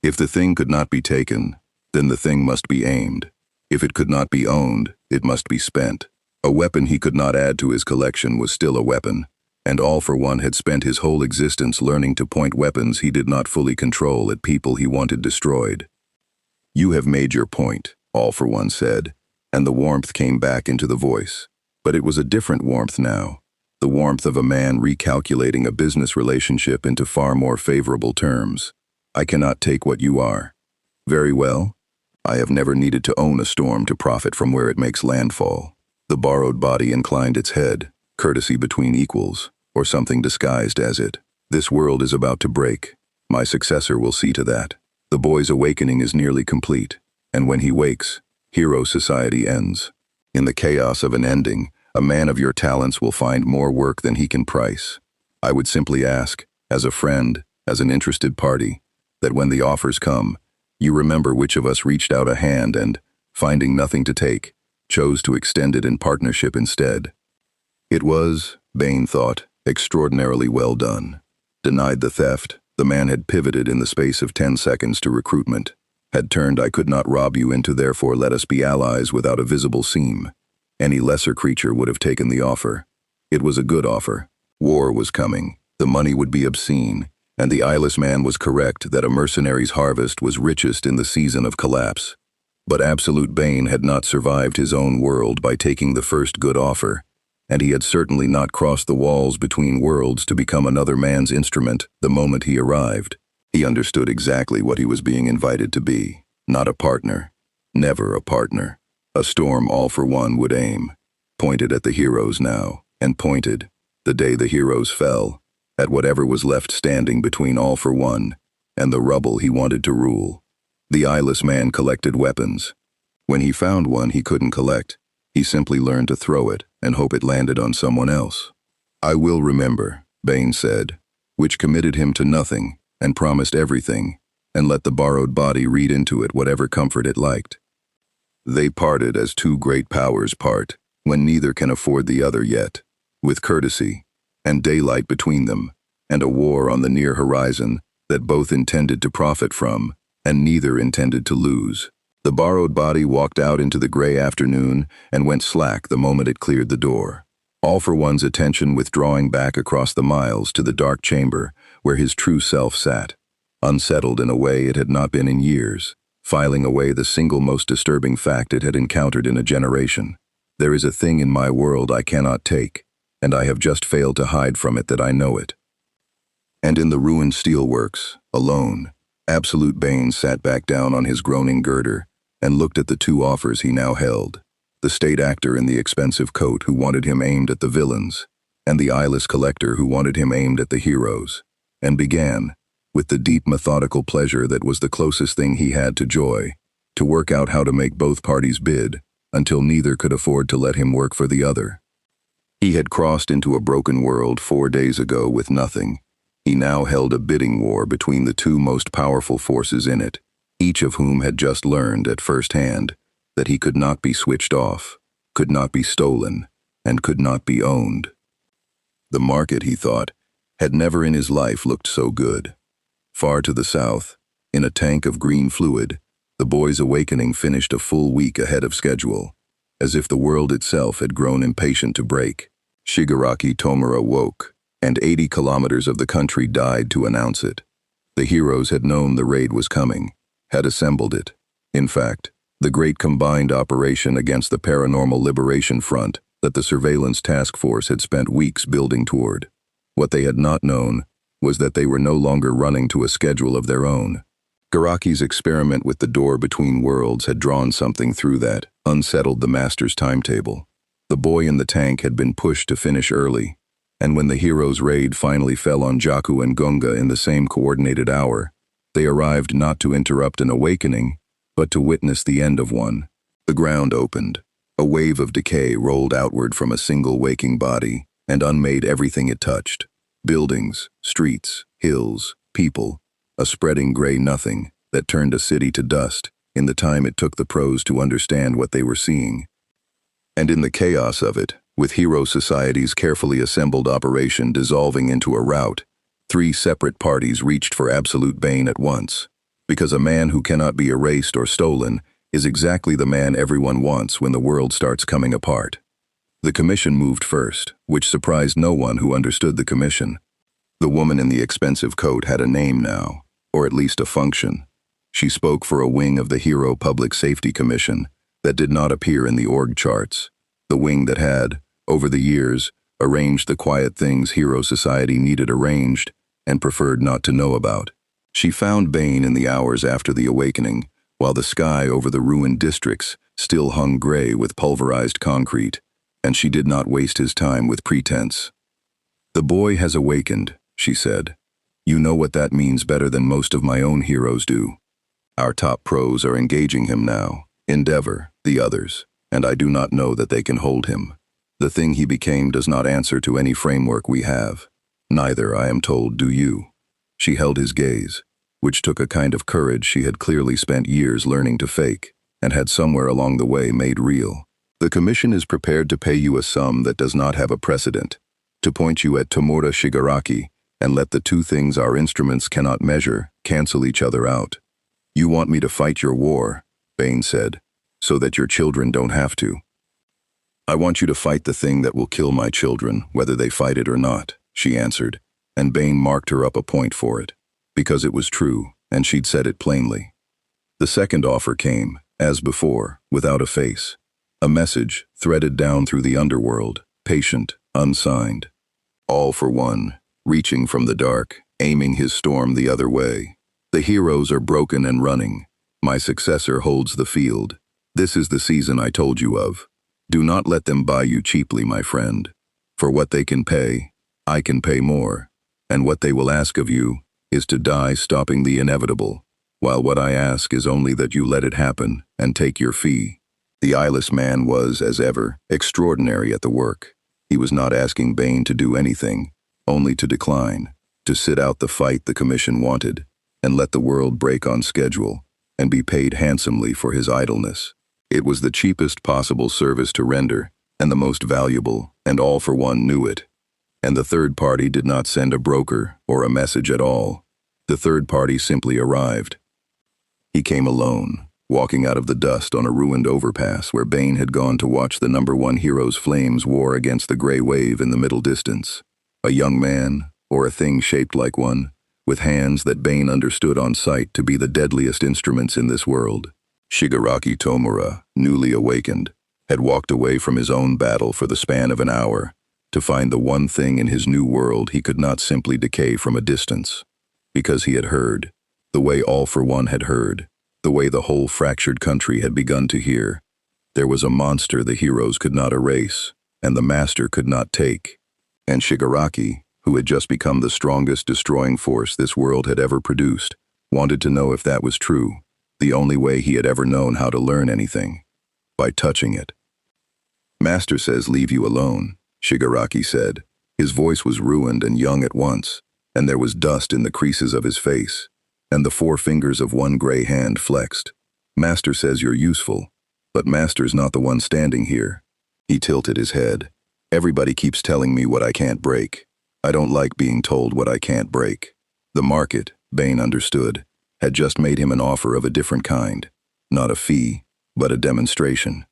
If the thing could not be taken, then the thing must be aimed. If it could not be owned, it must be spent. A weapon he could not add to his collection was still a weapon, and All for One had spent his whole existence learning to point weapons he did not fully control at people he wanted destroyed. "You have made your point," All for One said, and the warmth came back into the voice. But it was a different warmth now, the warmth of a man recalculating a business relationship into far more favorable terms. "I cannot take what you are." "Very well. I have never needed to own a storm to profit from where it makes landfall." The borrowed body inclined its head, courtesy between equals, or something disguised as it. "This world is about to break. My successor will see to that. The boy's awakening is nearly complete, and when he wakes, hero society ends. In the chaos of an ending, a man of your talents will find more work than he can price. I would simply ask, as a friend, as an interested party, that when the offers come, you remember which of us reached out a hand and, finding nothing to take, chose to extend it in partnership instead." It was, Bane thought, extraordinarily well done. Denied the theft, the man had pivoted in the space of 10 seconds to recruitment, had turned "I could not rob you" into "therefore let us be allies" without a visible seam. Any lesser creature would have taken the offer. It was a good offer. War was coming, the money would be obscene, and the eyeless man was correct that a mercenary's harvest was richest in the season of collapse. But Absolute Bane had not survived his own world by taking the first good offer, and he had certainly not crossed the walls between worlds to become another man's instrument the moment he arrived. He understood exactly what he was being invited to be. Not a partner. Never a partner. A storm All for One would aim. Pointed at the heroes now, and pointed, the day the heroes fell, at whatever was left standing between All for One and the rubble he wanted to rule. The eyeless man collected weapons. When he found one he couldn't collect, he simply learned to throw it and hope it landed on someone else. "I will remember," Bane said, which committed him to nothing and promised everything, and let the borrowed body read into it whatever comfort it liked. They parted as two great powers part, when neither can afford the other yet, with courtesy, and daylight between them, and a war on the near horizon that both intended to profit from, and neither intended to lose. The borrowed body walked out into the gray afternoon and went slack the moment it cleared the door. All for One's attention withdrawing back across the miles to the dark chamber where his true self sat, unsettled in a way it had not been in years, filing away the single most disturbing fact it had encountered in a generation. "There is a thing in my world I cannot take, and I have just failed to hide from it that I know it." And in the ruined steelworks, alone, Absolute Bane sat back down on his groaning girder and looked at the two offers he now held, the state actor in the expensive coat who wanted him aimed at the villains, and the eyeless collector who wanted him aimed at the heroes, and began, with the deep methodical pleasure that was the closest thing he had to joy, to work out how to make both parties bid, until neither could afford to let him work for the other. He had crossed into a broken world 4 days ago with nothing. He now held a bidding war between the two most powerful forces in it, each of whom had just learned at first hand that he could not be switched off, could not be stolen, and could not be owned. The market, he thought, had never in his life looked so good. Far to the south, in a tank of green fluid, the boy's awakening finished a full week ahead of schedule, as if the world itself had grown impatient to break. Shigaraki Tomura woke, and 80 kilometers of the country died to announce it. The heroes had known the raid was coming, had assembled it. In fact, the great combined operation against the Paranormal Liberation Front that the Surveillance Task Force had spent weeks building toward. What they had not known was that they were no longer running to a schedule of their own. Garaki's experiment with the door between worlds had drawn something through that, unsettled the master's timetable. The boy in the tank had been pushed to finish early, and when the heroes' raid finally fell on Jakku and Gunga in the same coordinated hour, they arrived not to interrupt an awakening, but to witness the end of one. The ground opened. A wave of decay rolled outward from a single waking body, and unmade everything it touched. Buildings, streets, hills, people, a spreading gray nothing that turned a city to dust in the time it took the pros to understand what they were seeing. And in the chaos of it, with Hero Society's carefully assembled operation dissolving into a rout, 3 separate parties reached for absolute Bane at once, because a man who cannot be erased or stolen is exactly the man everyone wants when the world starts coming apart. The commission moved first, which surprised no one who understood the commission. The woman in the expensive coat had a name now, or at least a function. She spoke for a wing of the Hero Public Safety Commission that did not appear in the org charts, the wing that had, over the years, arranged the quiet things Hero Society needed arranged and preferred not to know about. She found Bane in the hours after the awakening, while the sky over the ruined districts still hung gray with pulverized concrete, and she did not waste his time with pretense. "The boy has awakened," she said. "You know what that means better than most of my own heroes do. Our top pros are engaging him now, Endeavor, the others, and I do not know that they can hold him. The thing he became does not answer to any framework we have. Neither, I am told, do you." She held his gaze, which took a kind of courage she had clearly spent years learning to fake, and had somewhere along the way made real. "The commission is prepared to pay you a sum that does not have a precedent, to point you at Tomura Shigaraki, and let the 2 things our instruments cannot measure cancel each other out. You want me to fight your war," Bane said, "so that your children don't have to." "I want you to fight the thing that will kill my children, whether they fight it or not," she answered, and Bane marked her up a point for it, because it was true, and she'd said it plainly. The second offer came, as before, without a face. A message, threaded down through the underworld, patient, unsigned. All for one, reaching from the dark, aiming his storm the other way. "The heroes are broken and running. My successor holds the field. This is the season I told you of. Do not let them buy you cheaply, my friend. For what they can pay, I can pay more, and what they will ask of you is to die stopping the inevitable, while what I ask is only that you let it happen and take your fee." The eyeless man was, as ever, extraordinary at the work. He was not asking Bane to do anything, only to decline, to sit out the fight the commission wanted, and let the world break on schedule, and be paid handsomely for his idleness. It was the cheapest possible service to render, and the most valuable, and All for One knew it. And the third party did not send a broker or a message at all. The third party simply arrived. He came alone, walking out of the dust on a ruined overpass where Bane had gone to watch the #1 hero's flames war against the gray wave in the middle distance. A young man, or a thing shaped like one, with hands that Bane understood on sight to be the deadliest instruments in this world. Shigaraki Tomura, newly awakened, had walked away from his own battle for the span of an hour, to find the one thing in his new world he could not simply decay from a distance. Because he had heard, the way All for One had heard, the way the whole fractured country had begun to hear. There was a monster the heroes could not erase, and the master could not take. And Shigaraki, who had just become the strongest destroying force this world had ever produced, wanted to know if that was true, the only way he had ever known how to learn anything, by touching it. "Master says leave you alone," Shigaraki said. His voice was ruined and young at once, and there was dust in the creases of his face, and the 4 fingers of one gray hand flexed. "Master says you're useful, but Master's not the one standing here." He tilted his head. "Everybody keeps telling me what I can't break. I don't like being told what I can't break." The market, Bane understood, had just made him an offer of a different kind. Not a fee, but a demonstration.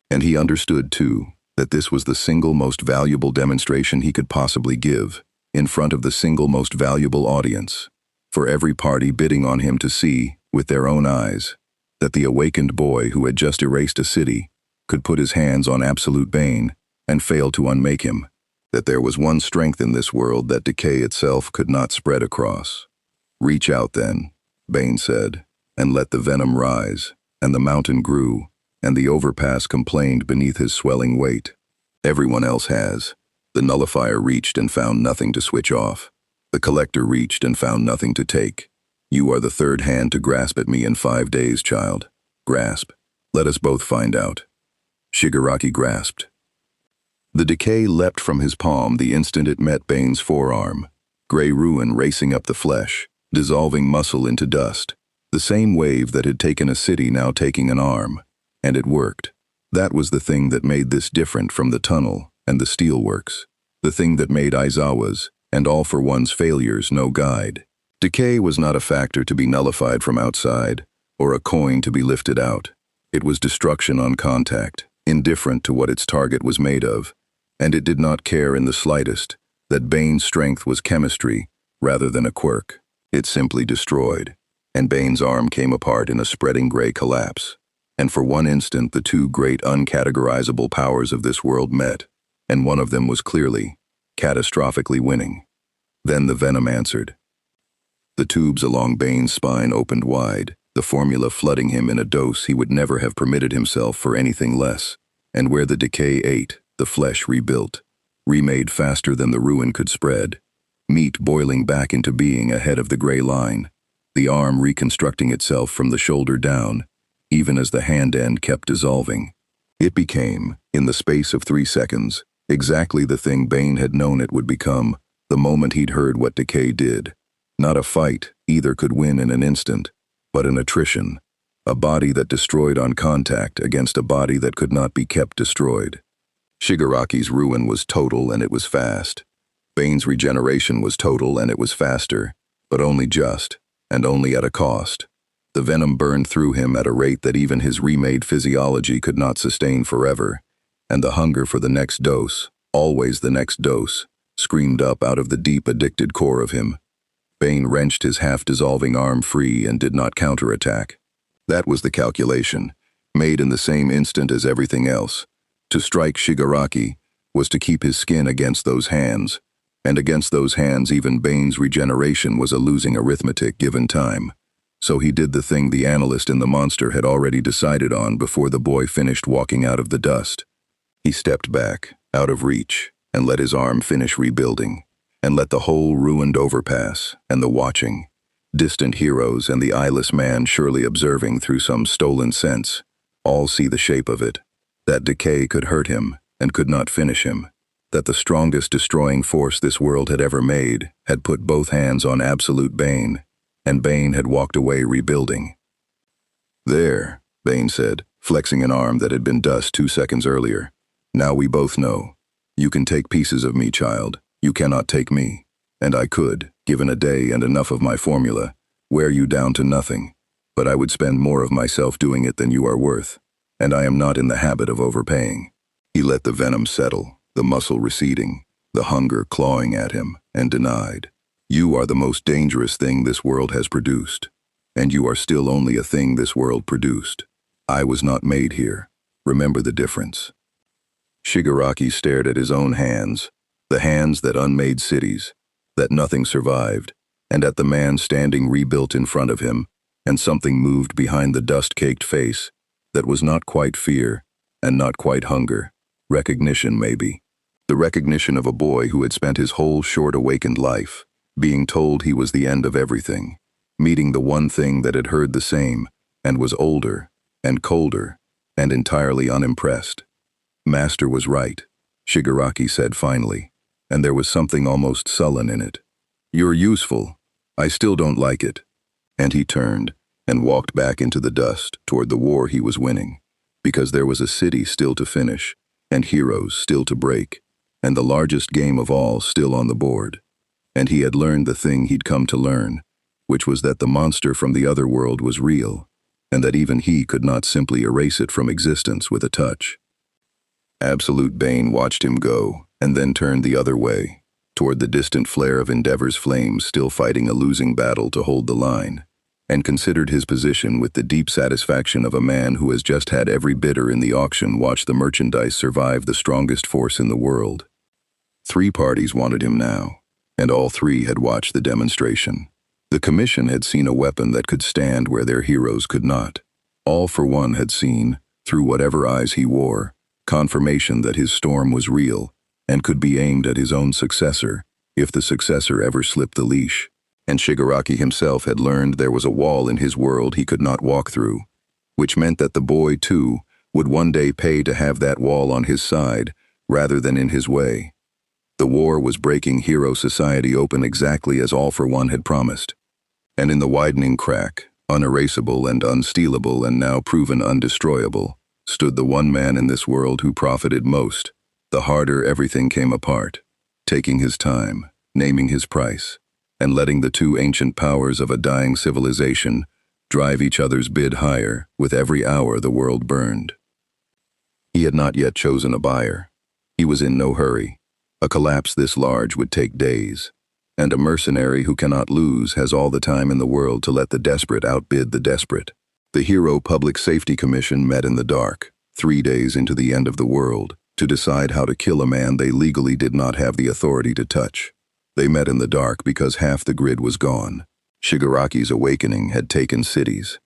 And he understood, too, that this was the single most valuable demonstration he could possibly give, in front of the single most valuable audience, for every party bidding on him to see, with their own eyes, that the awakened boy who had just erased a city could put his hands on absolute Bane and fail to unmake him. that there was one strength in this world that decay itself could not spread across. "Reach out then," Bane said, "and let the venom rise." And the mountain grew, and the overpass complained beneath his swelling weight. Everyone else has. The nullifier reached and found nothing to switch off. The collector reached and found nothing to take. You are the third hand to grasp at me in 5 days, child. Grasp. Let us both find out. Shigaraki grasped. The decay leapt from his palm the instant it met Bane's forearm. Gray ruin racing up the flesh, dissolving muscle into dust. The same wave that had taken a city now taking an arm. And it worked. That was the thing that made this different from the tunnel and the steelworks. The thing that made Aizawa's and All for One's failures no guide. Decay was not a factor to be nullified from outside, or a coin to be lifted out. It was destruction on contact, indifferent to what its target was made of, and it did not care in the slightest that Bane's strength was chemistry rather than a quirk. It simply destroyed, and Bane's arm came apart in a spreading gray collapse. And for one instant the two great uncategorizable powers of this world met, and one of them was clearly, catastrophically winning. Then the venom answered. The tubes along Bane's spine opened wide, the formula flooding him in a dose he would never have permitted himself for anything less, and where the decay ate, the flesh rebuilt, remade faster than the ruin could spread, meat boiling back into being ahead of the gray line, the arm reconstructing itself from the shoulder down, even as the hand end kept dissolving. It became, in the space of 3 seconds, exactly the thing Bane had known it would become the moment he'd heard what decay did. Not a fight either could win in an instant, but an attrition, a body that destroyed on contact against a body that could not be kept destroyed. Shigaraki's ruin was total and it was fast. Bane's regeneration was total and it was faster, but only just, and only at a cost. The venom burned through him at a rate that even his remade physiology could not sustain forever, and the hunger for the next dose, always the next dose, screamed up out of the deep addicted core of him. Bane wrenched his half-dissolving arm free and did not counterattack. That was the calculation, made in the same instant as everything else. To strike Shigaraki was to keep his skin against those hands, and against those hands even Bane's regeneration was a losing arithmetic given time. So he did the thing the analyst in the monster had already decided on before the boy finished walking out of the dust. He stepped back, out of reach, and let his arm finish rebuilding, and let the whole ruined overpass, and the watching, distant heroes and the eyeless man surely observing through some stolen sense, all see the shape of it, that decay could hurt him and could not finish him, that the strongest destroying force this world had ever made had put both hands on absolute Bane, and Bane had walked away rebuilding. "There," Bane said, flexing an arm that had been dust 2 seconds earlier. "Now we both know. You can take pieces of me, child. You cannot take me. And I could, given a day and enough of my formula, wear you down to nothing. But I would spend more of myself doing it than you are worth. And I am not in the habit of overpaying." He let the venom settle, the muscle receding, the hunger clawing at him, and denied. "You are the most dangerous thing this world has produced. And you are still only a thing this world produced. I was not made here. Remember the difference." Shigaraki stared at his own hands, the hands that unmade cities, that nothing survived, and at the man standing rebuilt in front of him, and something moved behind the dust-caked face that was not quite fear and not quite hunger, recognition maybe. The recognition of a boy who had spent his whole short awakened life being told he was the end of everything, meeting the one thing that had heard the same and was older and colder and entirely unimpressed. Master was right, Shigaraki said finally, and there was something almost sullen in it. "You're useful. I still don't like it." And he turned and walked back into the dust toward the war he was winning, because there was a city still to finish, and heroes still to break, and the largest game of all still on the board. And he had learned the thing he'd come to learn, which was that the monster from the other world was real, and that even he could not simply erase it from existence with a touch. Absolute Bane watched him go, and then turned the other way, toward the distant flare of Endeavor's flames still fighting a losing battle to hold the line, and considered his position with the deep satisfaction of a man who has just had every bidder in the auction watch the merchandise survive the strongest force in the world. 3 parties wanted him now, and all 3 had watched the demonstration. The commission had seen a weapon that could stand where their heroes could not. All for One had seen, through whatever eyes he wore, confirmation that his storm was real and could be aimed at his own successor, if the successor ever slipped the leash. And Shigaraki himself had learned there was a wall in his world he could not walk through, which meant that the boy, too, would one day pay to have that wall on his side rather than in his way. The war was breaking hero society open exactly as All for One had promised. And in the widening crack, unerasable and unstealable and now proven undestroyable, stood the one man in this world who profited most. The harder everything came apart, taking his time, naming his price, and letting the 2 ancient powers of a dying civilization drive each other's bid higher with every hour the world burned. He had not yet chosen a buyer. He was in no hurry. A collapse this large would take days, and a mercenary who cannot lose has all the time in the world to let the desperate outbid the desperate. The Hero Public Safety Commission met in the dark, 3 days into the end of the world, to decide how to kill a man they legally did not have the authority to touch. They met in the dark because half the grid was gone. Shigaraki's awakening had taken cities.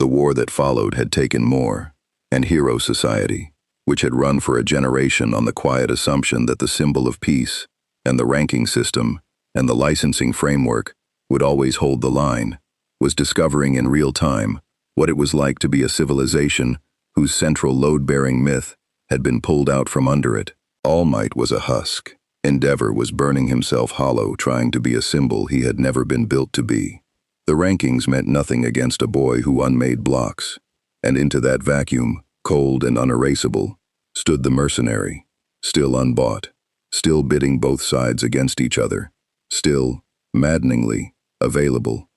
The war that followed had taken more. And Hero Society, which had run for a generation on the quiet assumption that the symbol of peace, and the ranking system, and the licensing framework would always hold the line, was discovering in real time what it was like to be a civilization whose central load-bearing myth had been pulled out from under it. All Might was a husk. Endeavor was burning himself hollow trying to be a symbol he had never been built to be. The rankings meant nothing against a boy who unmade blocks, and into that vacuum, cold and unerasable, stood the mercenary, still unbought, still bidding both sides against each other, still, maddeningly, available.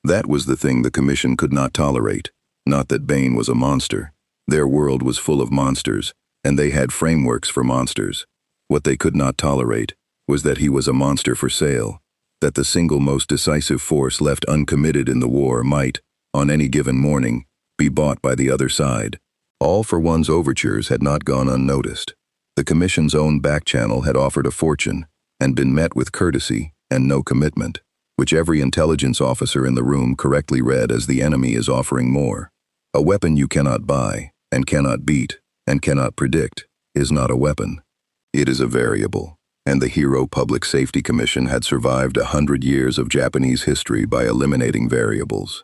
That was the thing the commission could not tolerate, not that Bane was a monster. Their world was full of monsters, and they had frameworks for monsters. What they could not tolerate was that he was a monster for sale, that the single most decisive force left uncommitted in the war might, on any given morning, be bought by the other side. All for One's overtures had not gone unnoticed. The commission's own back channel had offered a fortune and been met with courtesy and no commitment, which every intelligence officer in the room correctly read as the enemy is offering more. A weapon you cannot buy, and cannot beat, and cannot predict, is not a weapon. It is a variable, and the Hero Public Safety Commission had survived 100 years of Japanese history by eliminating variables.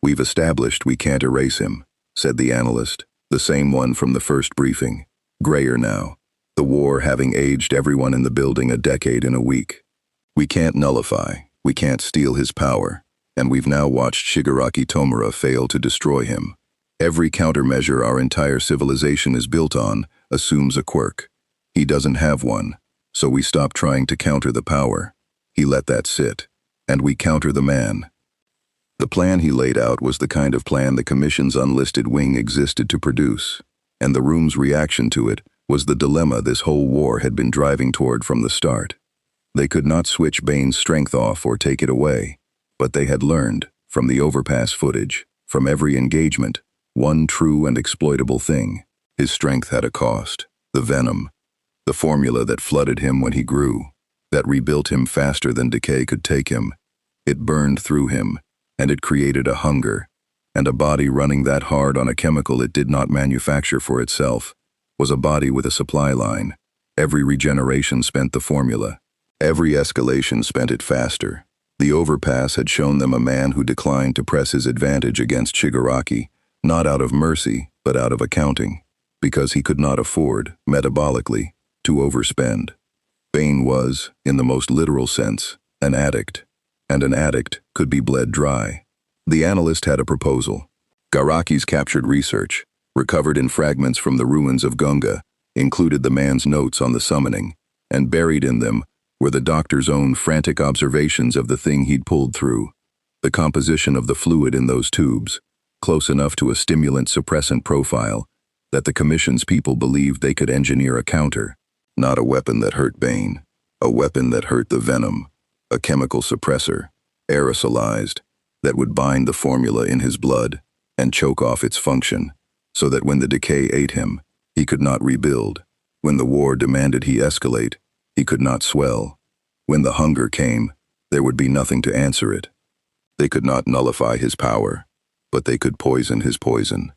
"We've established we can't erase him," said the analyst, the same one from the first briefing, grayer now, the war having aged everyone in the building a decade in a week. "We can't nullify, we can't steal his power, and we've now watched Shigaraki Tomura fail to destroy him. Every countermeasure our entire civilization is built on assumes a quirk. He doesn't have one, so we stop trying to counter the power. He let that sit, and we counter the man." The plan he laid out was the kind of plan the Commission's unlisted wing existed to produce, and the room's reaction to it was the dilemma this whole war had been driving toward from the start. They could not switch Bane's strength off or take it away, but they had learned, from the overpass footage, from every engagement, one true and exploitable thing. His strength had a cost, the venom, the formula that flooded him when he grew, that rebuilt him faster than decay could take him. It burned through him, and it created a hunger, and a body running that hard on a chemical it did not manufacture for itself was a body with a supply line. Every regeneration spent the formula. Every escalation spent it faster. The overpass had shown them a man who declined to press his advantage against Shigaraki, not out of mercy, but out of accounting, because he could not afford, metabolically, to overspend. Bane was, in the most literal sense, an addict, and an addict could be bled dry. The analyst had a proposal. Garaki's captured research, recovered in fragments from the ruins of Gunga, included the man's notes on the summoning, and buried in them were the doctor's own frantic observations of the thing he'd pulled through. The composition of the fluid in those tubes, close enough to a stimulant-suppressant profile, that the Commission's people believed they could engineer a counter. Not a weapon that hurt Bane, a weapon that hurt the venom, a chemical suppressor, aerosolized, that would bind the formula in his blood and choke off its function, so that when the decay ate him, he could not rebuild. When the war demanded he escalate, He could not swell. When the hunger came, there would be nothing to answer it. They could not nullify his power, but they could poison his poison.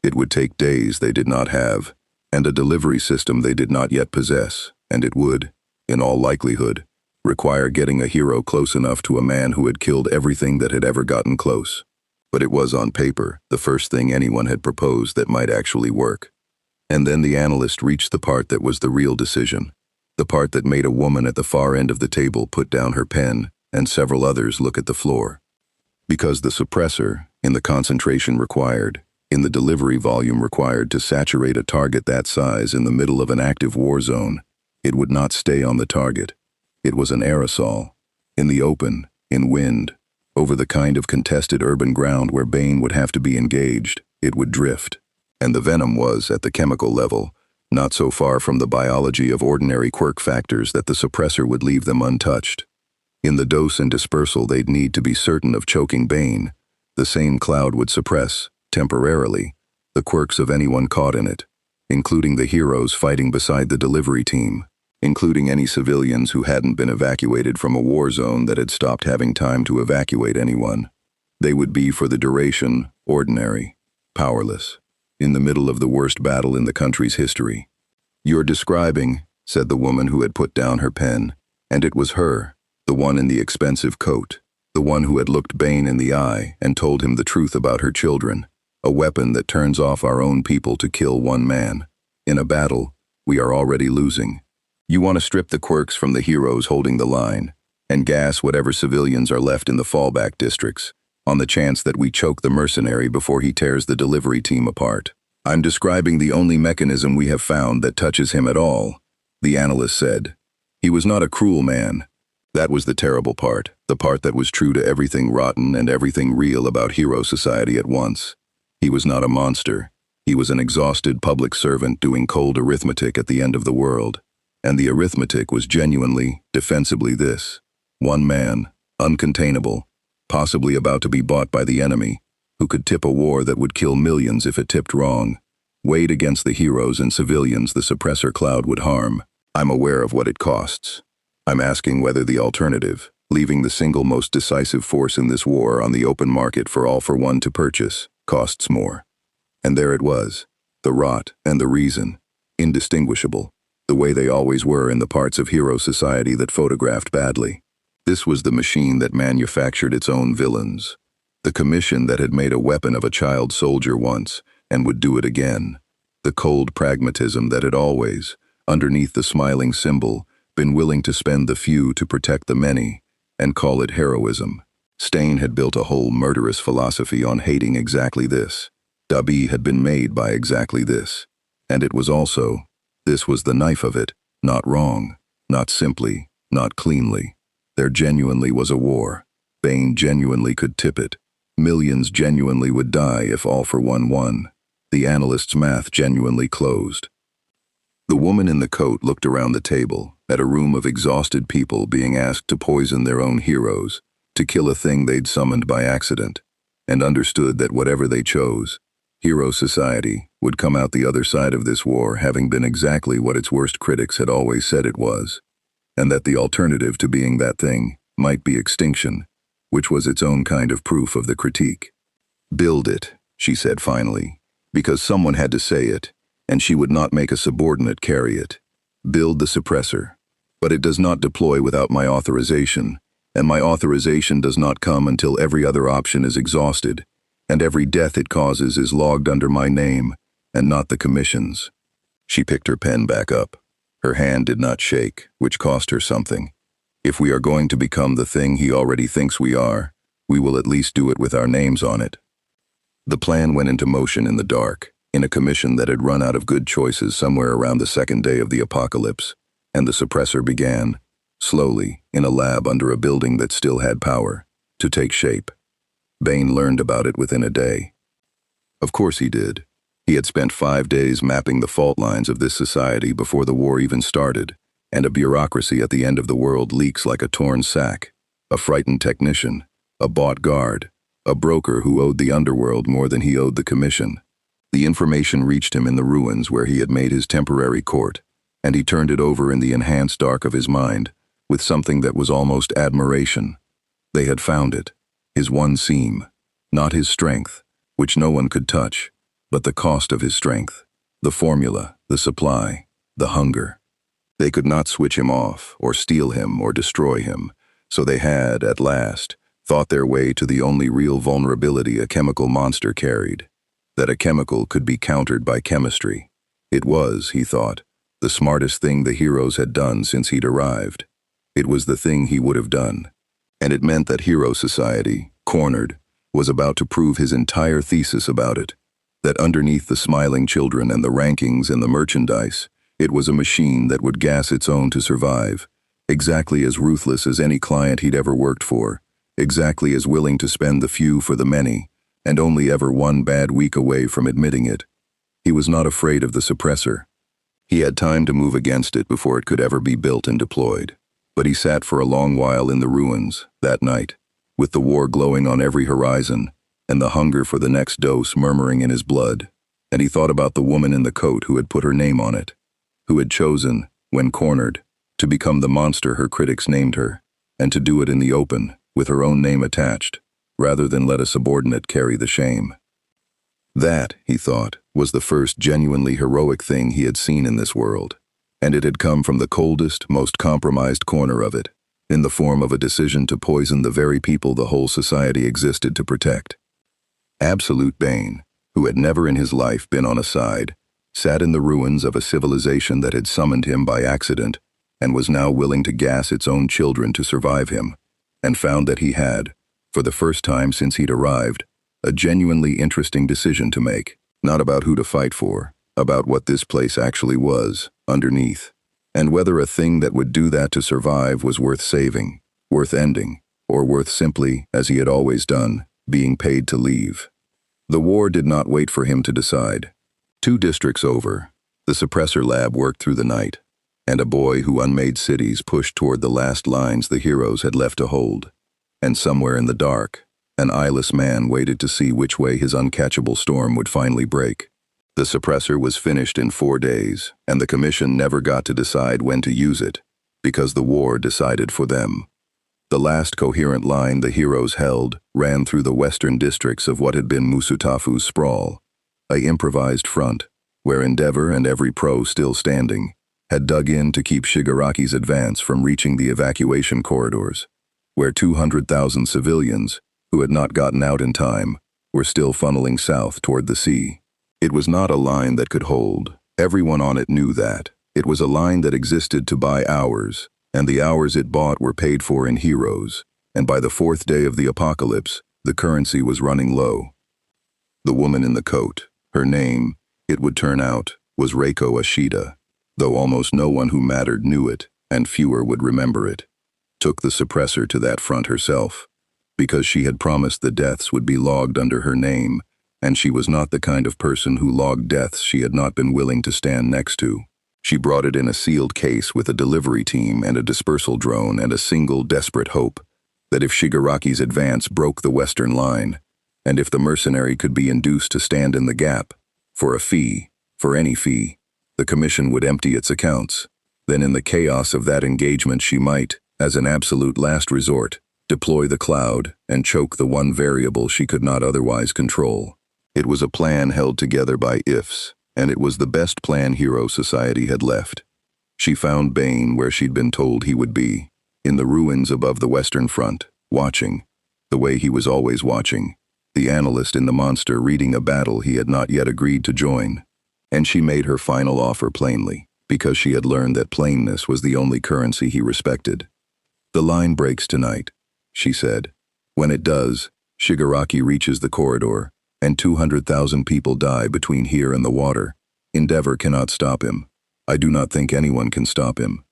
It would take days they did not have, and a delivery system they did not yet possess, and it would, in all likelihood, require getting a hero close enough to a man who had killed everything that had ever gotten close. But it was on paper the first thing anyone had proposed that might actually work. And then the analyst reached the part that was the real decision, the part that made a woman at the far end of the table put down her pen and several others look at the floor. Because the suppressor, in the concentration required, in the delivery volume required to saturate a target that size in the middle of an active war zone, it would not stay on the target. It was an aerosol, in the open, in wind, over the kind of contested urban ground where Bane would have to be engaged, it would drift. And the venom was, at the chemical level, not so far from the biology of ordinary Quirk factors that the suppressor would leave them untouched. In the dose and dispersal they'd need to be certain of choking Bane, the same cloud would suppress, temporarily, the quirks of anyone caught in it, including the heroes fighting beside the delivery team, including any civilians who hadn't been evacuated from a war zone that had stopped having time to evacuate anyone. They would be, for the duration, ordinary, powerless, in the middle of the worst battle in the country's history. "You're describing," said the woman who had put down her pen, and it was her, the one in the expensive coat, the one who had looked Bane in the eye and told him the truth about her children, a weapon that turns off our own people to kill one man. In a battle, we are already losing. You want to strip the quirks from the heroes holding the line, and gas whatever civilians are left in the fallback districts, on the chance that we choke the mercenary before he tears the delivery team apart. I'm describing the only mechanism we have found that touches him at all, the analyst said. He was not a cruel man. That was the terrible part, the part that was true to everything rotten and everything real about hero society at once. He was not a monster. He was an exhausted public servant doing cold arithmetic at the end of the world. And the arithmetic was genuinely, defensibly this: one man, uncontainable, possibly about to be bought by the enemy, who could tip a war that would kill millions if it tipped wrong, weighed against the heroes and civilians the suppressor cloud would harm. I'm aware of what it costs. I'm asking whether the alternative, leaving the single most decisive force in this war on the open market for all for one to purchase, costs more. And there it was, the rot and the reason, indistinguishable, the way they always were in the parts of hero society that photographed badly. This was the machine that manufactured its own villains, the commission that had made a weapon of a child soldier once and would do it again, the cold pragmatism that had always, underneath the smiling symbol, been willing to spend the few to protect the many, and call it heroism. Stain had built a whole murderous philosophy on hating exactly this. Dabi had been made by exactly this. And it was also, this was the knife of it, not wrong, not simply, not cleanly. There genuinely was a war. Bane genuinely could tip it. Millions genuinely would die if all for one won. The analyst's math genuinely closed. The woman in the coat looked around the table, at a room of exhausted people being asked to poison their own heroes, to kill a thing they'd summoned by accident, and understood that whatever they chose, hero society would come out the other side of this war having been exactly what its worst critics had always said it was, and that the alternative to being that thing might be extinction, which was its own kind of proof of the critique. "Build it," she said finally, because someone had to say it, and she would not make a subordinate carry it. "Build the suppressor. But it does not deploy without my authorization, and my authorization does not come until every other option is exhausted, and every death it causes is logged under my name, and not the commission's." She picked her pen back up. Her hand did not shake, which cost her something. If we are going to become the thing he already thinks we are, we will at least do it with our names on it. The plan went into motion in the dark, in a commission that had run out of good choices somewhere around the second day of the apocalypse, and the suppressor began, slowly, in a lab under a building that still had power, to take shape. Bane learned about it within a day. Of course he did. He had spent 5 days mapping the fault lines of this society before the war even started, and a bureaucracy at the end of the world leaks like a torn sack, a frightened technician, a bought guard, a broker who owed the underworld more than he owed the commission. The information reached him in the ruins where he had made his temporary court, and he turned it over in the enhanced dark of his mind, with something that was almost admiration. They had found it, his one seam, not his strength, which no one could touch, but the cost of his strength, the formula, the supply, the hunger. They could not switch him off, or steal him, or destroy him, so they had, at last, thought their way to the only real vulnerability a chemical monster carried, that a chemical could be countered by chemistry. It was, he thought, the smartest thing the heroes had done since he'd arrived. It was the thing he would have done. And it meant that Hero Society, cornered, was about to prove his entire thesis about it, that underneath the smiling children and the rankings and the merchandise, it was a machine that would gas its own to survive, exactly as ruthless as any client he'd ever worked for, exactly as willing to spend the few for the many, and only ever one bad week away from admitting it. He was not afraid of the suppressor. He had time to move against it before it could ever be built and deployed. But he sat for a long while in the ruins, that night, with the war glowing on every horizon, and the hunger for the next dose murmuring in his blood, and he thought about the woman in the coat who had put her name on it, who had chosen, when cornered, to become the monster her critics named her, and to do it in the open, with her own name attached, rather than let a subordinate carry the shame. That, he thought, was the first genuinely heroic thing he had seen in this world, and it had come from the coldest, most compromised corner of it, in the form of a decision to poison the very people the whole society existed to protect. Absolute Bane, who had never in his life been on a side, sat in the ruins of a civilization that had summoned him by accident and was now willing to gas its own children to survive him, and found that he had, for the first time since he'd arrived, a genuinely interesting decision to make, not about who to fight for, about what this place actually was, underneath, and whether a thing that would do that to survive was worth saving, worth ending, or worth simply, as he had always done, being paid to leave. The war did not wait for him to decide. 2 districts over, the suppressor lab worked through the night, and a boy who unmade cities pushed toward the last lines the heroes had left to hold, and somewhere in the dark, an eyeless man waited to see which way his uncatchable storm would finally break. The suppressor was finished in 4 days, and the commission never got to decide when to use it, because the war decided for them. The last coherent line the heroes held ran through the western districts of what had been Musutafu's sprawl, an improvised front, where Endeavor and every pro still standing had dug in to keep Shigaraki's advance from reaching the evacuation corridors, where 200,000 civilians, who had not gotten out in time, were still funneling south toward the sea. It was not a line that could hold. Everyone on it knew that. It was a line that existed to buy hours, and the hours it bought were paid for in heroes, and by the 4th day of the apocalypse, the currency was running low. The woman in the coat, her name, it would turn out, was Reiko Ashida, though almost no one who mattered knew it, and fewer would remember it, took the suppressor to that front herself, because she had promised the deaths would be logged under her name, and she was not the kind of person who logged deaths she had not been willing to stand next to. She brought it in a sealed case with a delivery team and a dispersal drone and a single desperate hope that if Shigaraki's advance broke the western line, and if the mercenary could be induced to stand in the gap, for a fee, for any fee, the commission would empty its accounts. Then in the chaos of that engagement she might, as an absolute last resort, deploy the cloud and choke the one variable she could not otherwise control. It was a plan held together by ifs, and it was the best plan Hero Society had left. She found Bane where she'd been told he would be, in the ruins above the Western Front, watching, the way he was always watching, the analyst in the monster reading a battle he had not yet agreed to join. And she made her final offer plainly, because she had learned that plainness was the only currency he respected. "The line breaks tonight," she said. "When it does, Shigaraki reaches the corridor, and 200,000 people die between here and the water. Endeavor cannot stop him. I do not think anyone can stop him.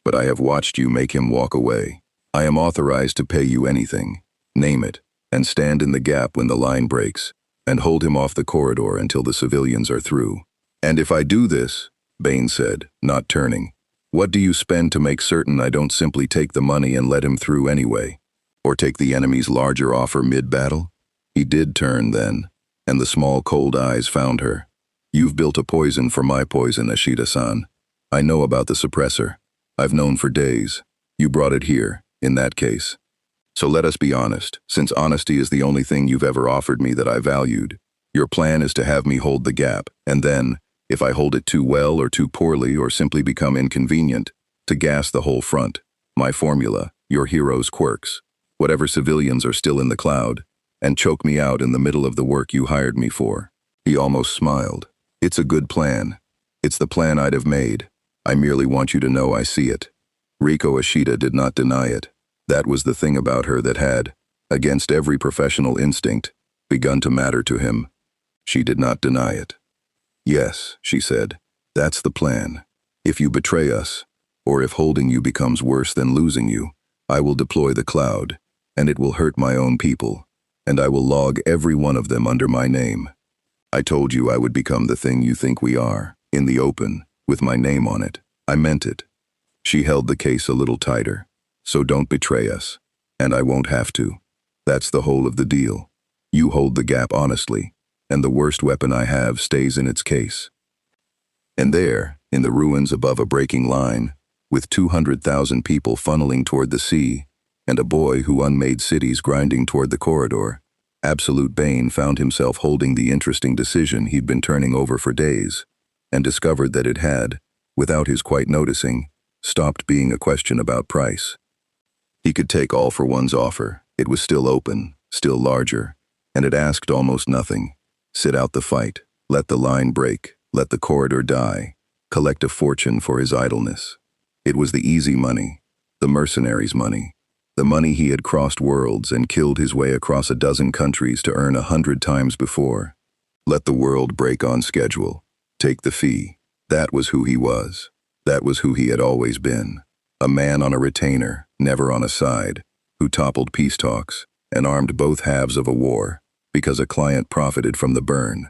But I have watched you make him walk away. I am authorized to pay you anything, name it, and stand in the gap when the line breaks, and hold him off the corridor until the civilians are through. And if I do this," Bane said, not turning, "what do you spend to make certain I don't simply take the money and let him through anyway? Or take the enemy's larger offer mid-battle?" He did turn then, and the small cold eyes found her. "You've built a poison for my poison, Ashida-san. I know about the suppressor. I've known for days. You brought it here, in that case. So let us be honest, since honesty is the only thing you've ever offered me that I valued. Your plan is to have me hold the gap, and then, if I hold it too well or too poorly or simply become inconvenient, to gas the whole front. My formula, your hero's quirks, whatever civilians are still in the cloud, and choke me out in the middle of the work you hired me for. He almost smiled. It's a good plan. It's the plan I'd have made. I merely want you to know I see it. Riko Ishida did not deny it. That was the thing about her that had, against every professional instinct, begun to matter to him. She did not deny it. Yes, she said, that's the plan. If you betray us, or if holding you becomes worse than losing you, I will deploy the cloud, and it will hurt my own people, and I will log every one of them under my name. I told you I would become the thing you think we are, in the open, with my name on it. I meant it. She held the case a little tighter. So don't betray us, and I won't have to. That's the whole of the deal. You hold the gap honestly, and the worst weapon I have stays in its case. And there, in the ruins above a breaking line, with 200,000 people funneling toward the sea, and a boy who unmade cities grinding toward the corridor, Absolute Bane found himself holding the interesting decision he'd been turning over for days, and discovered that it had, without his quite noticing, stopped being a question about price. He could take all for one's offer. It was still open, still larger, and it asked almost nothing. Sit out the fight, let the line break, let the corridor die, collect a fortune for his idleness. It was the easy money, the mercenary's money, the money he had crossed worlds and killed his way across a dozen countries to earn 100 times before. Let the world break on schedule, take the fee. That was who he was. That was who he had always been. A man on a retainer, never on a side, who toppled peace talks and armed both halves of a war because a client profited from the burn.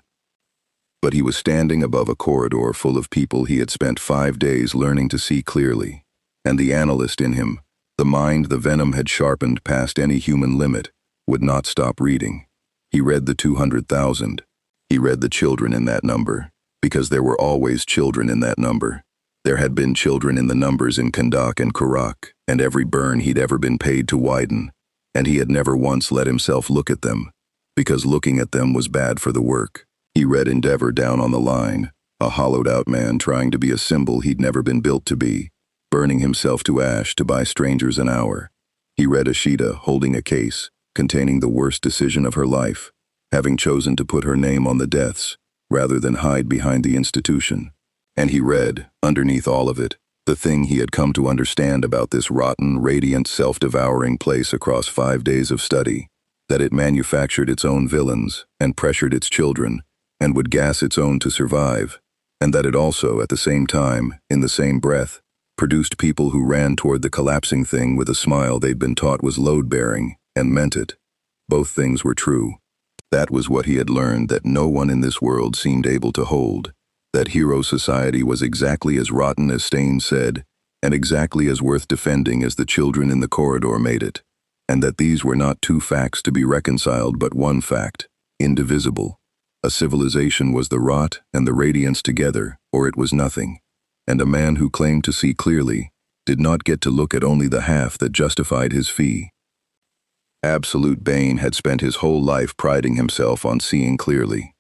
But he was standing above a corridor full of people he had spent 5 days learning to see clearly, and the analyst in him, the mind the venom had sharpened past any human limit, would not stop reading. He read the 200,000. He read the children in that number, because there were always children in that number. There had been children in the numbers in Kandak and Quirk, and every burn he'd ever been paid to widen, and he had never once let himself look at them, because looking at them was bad for the work. He read Endeavor down on the line, a hollowed-out man trying to be a symbol he'd never been built to be, burning himself to ash to buy strangers an hour. He read Ishida holding a case containing the worst decision of her life, having chosen to put her name on the deaths rather than hide behind the institution. And he read, underneath all of it, the thing he had come to understand about this rotten, radiant, self-devouring place across 5 days of study, that it manufactured its own villains and pressured its children and would gas its own to survive, and that it also, at the same time, in the same breath, produced people who ran toward the collapsing thing with a smile they'd been taught was load-bearing, and meant it. Both things were true. That was what he had learned that no one in this world seemed able to hold. That hero society was exactly as rotten as Stain said, and exactly as worth defending as the children in the corridor made it, and that these were not two facts to be reconciled but one fact, indivisible. A civilization was the rot and the radiance together, or it was nothing, and a man who claimed to see clearly did not get to look at only the half that justified his fee. Absolute Bane had spent his whole life priding himself on seeing clearly.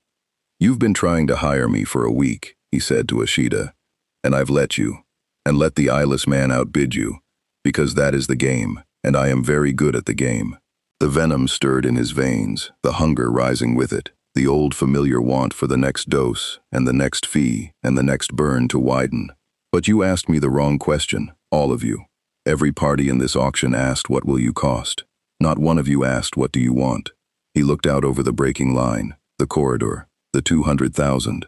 "You've been trying to hire me for a week," he said to Ishida, "and I've let you, and let the eyeless man outbid you, because that is the game, and I am very good at the game." The venom stirred in his veins, the hunger rising with it, the old familiar want for the next dose, and the next fee, and the next burn to widen. "But you asked me the wrong question, all of you. Every party in this auction asked, what will you cost? Not one of you asked, what do you want?" He looked out over the breaking line, the corridor, the 200,000.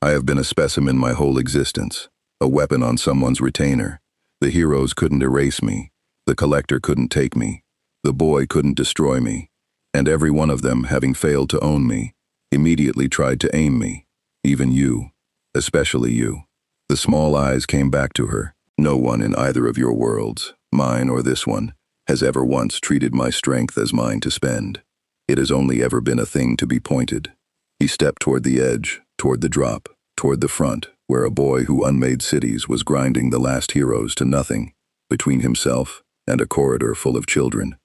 "I have been a specimen my whole existence, a weapon on someone's retainer. The heroes couldn't erase me, the collector couldn't take me, the boy couldn't destroy me, and every one of them, having failed to own me, immediately tried to aim me, even you, especially you." The small eyes came back to her. "No one in either of your worlds, mine or this one, has ever once treated my strength as mine to spend. It has only ever been a thing to be pointed." He stepped toward the edge, toward the drop, toward the front, where a boy who unmade cities was grinding the last heroes to nothing, between himself and a corridor full of children.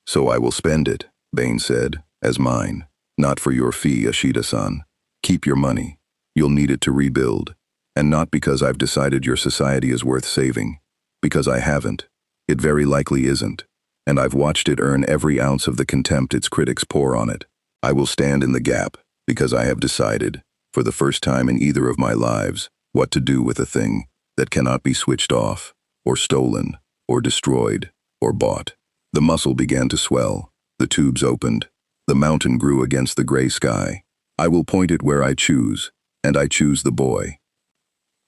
"So I will spend it," Bane said, "as mine. Not for your fee, Ashita-san. Keep your money. You'll need it to rebuild. And not because I've decided your society is worth saving. Because I haven't. It very likely isn't. And I've watched it earn every ounce of the contempt its critics pour on it. I will stand in the gap, because I have decided, for the first time in either of my lives, what to do with a thing that cannot be switched off, or stolen, or destroyed, or bought." The muscle began to swell. The tubes opened. The mountain grew against the gray sky. "I will point it where I choose, and I choose the boy."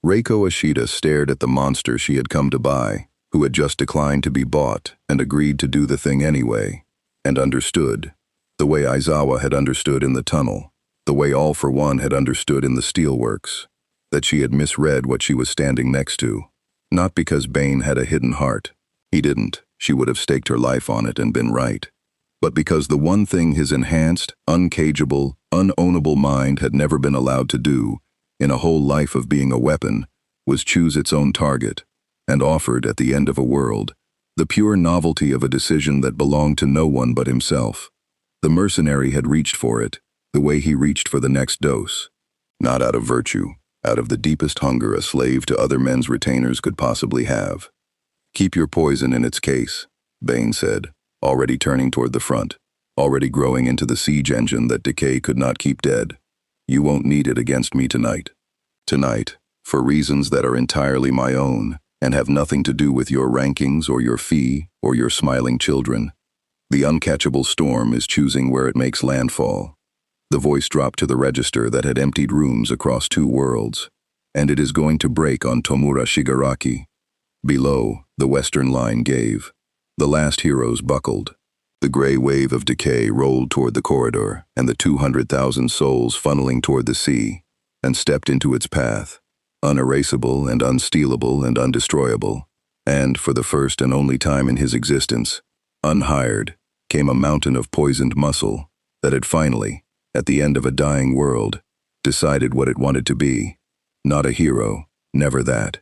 Reiko Ashita stared at the monster she had come to buy, who had just declined to be bought and agreed to do the thing anyway, and understood, the way Aizawa had understood in the tunnel, the way All for One had understood in the steelworks, that she had misread what she was standing next to. Not because Bane had a hidden heart. He didn't. She would have staked her life on it and been right. But because the one thing his enhanced, uncageable, unownable mind had never been allowed to do, in a whole life of being a weapon, was choose its own target, and offered, at the end of a world, the pure novelty of a decision that belonged to no one but himself. The mercenary had reached for it, the way he reached for the next dose. Not out of virtue, out of the deepest hunger a slave to other men's retainers could possibly have. "Keep your poison in its case," Bane said, already turning toward the front, already growing into the siege engine that decay could not keep dead. "You won't need it against me tonight. Tonight, for reasons that are entirely my own, and have nothing to do with your rankings or your fee or your smiling children. The uncatchable storm is choosing where it makes landfall." The voice dropped to the register that had emptied rooms across 2 worlds. "And it is going to break on Tomura Shigaraki." Below, the western line gave. The last heroes buckled. The gray wave of decay rolled toward the corridor, and the 200,000 souls funneling toward the sea, and stepped into its path, unerasable and unstealable and undestroyable. And, for the first and only time in his existence, unhired, came a mountain of poisoned muscle that had finally, at the end of a dying world, decided what it wanted to be. Not a hero, never that.